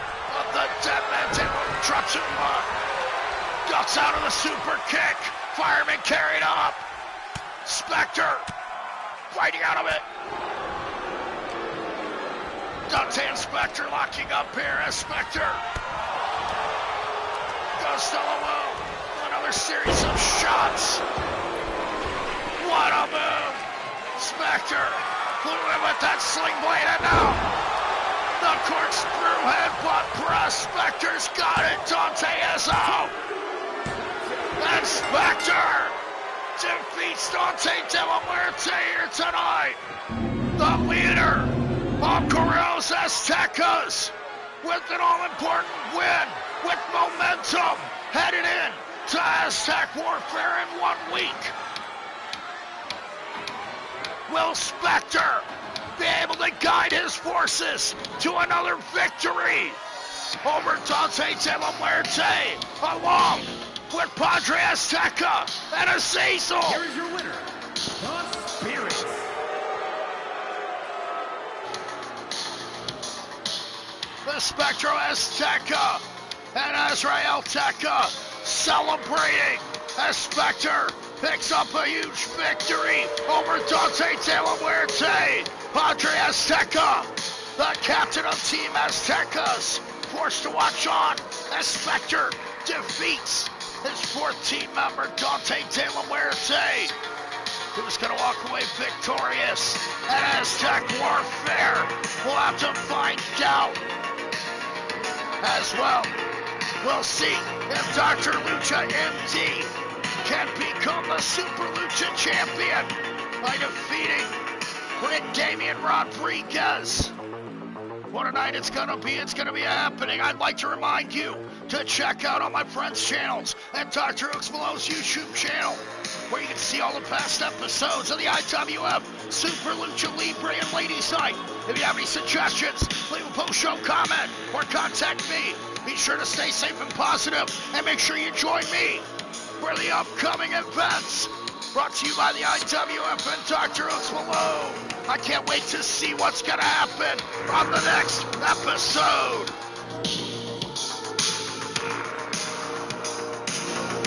of the Deadman De Ultratuma. Ducks out of the super kick. Fireman carried up. Spectre fighting out of it. Dante and Spectre locking up here as Spectre goes still alone. Another series of shots. What a move. Spectre flew in with that sling blade, and now the corkscrew headbutt press. Spectre's got it. Dante is out. And Spectre defeats Dante De La Muerte here tonight. The leader of Guerreros Aztecas with an all-important win, with momentum headed in to Aztec Warfare in 1 week. Will Spectre be able to guide his forces to another victory over Dante De La Muerte, along with Padre Azteca and Azazel. Here is your winner, the Spirit. The Spectro Azteca and Israel Teca celebrating as Spectre picks up a huge victory over Dante De La Muerte. Padre Azteca, the captain of Team Aztecas, forced to watch on as Spectre defeats his fourth team member, Dante De La Muerte, who's going to walk away victorious at Aztec Warfare. We'll have to find out as well. We'll see if Dr. Lucha MD can become the Super Lucha champion by defeating Ring Damian Rodriguez. What a night it's gonna be. It's gonna be happening. I'd like to remind you to check out all my friends' channels and Dr. Malone's YouTube channel, where you can see all the past episodes of the IWF, Super Lucha Libre, and Ladies Night. If you have any suggestions, leave a post-show comment or contact me. Be sure to stay safe and positive, and make sure you join me for the upcoming events. Brought to you by the IWF and Dr. Malone. I can't wait to see what's going to happen on the next episode.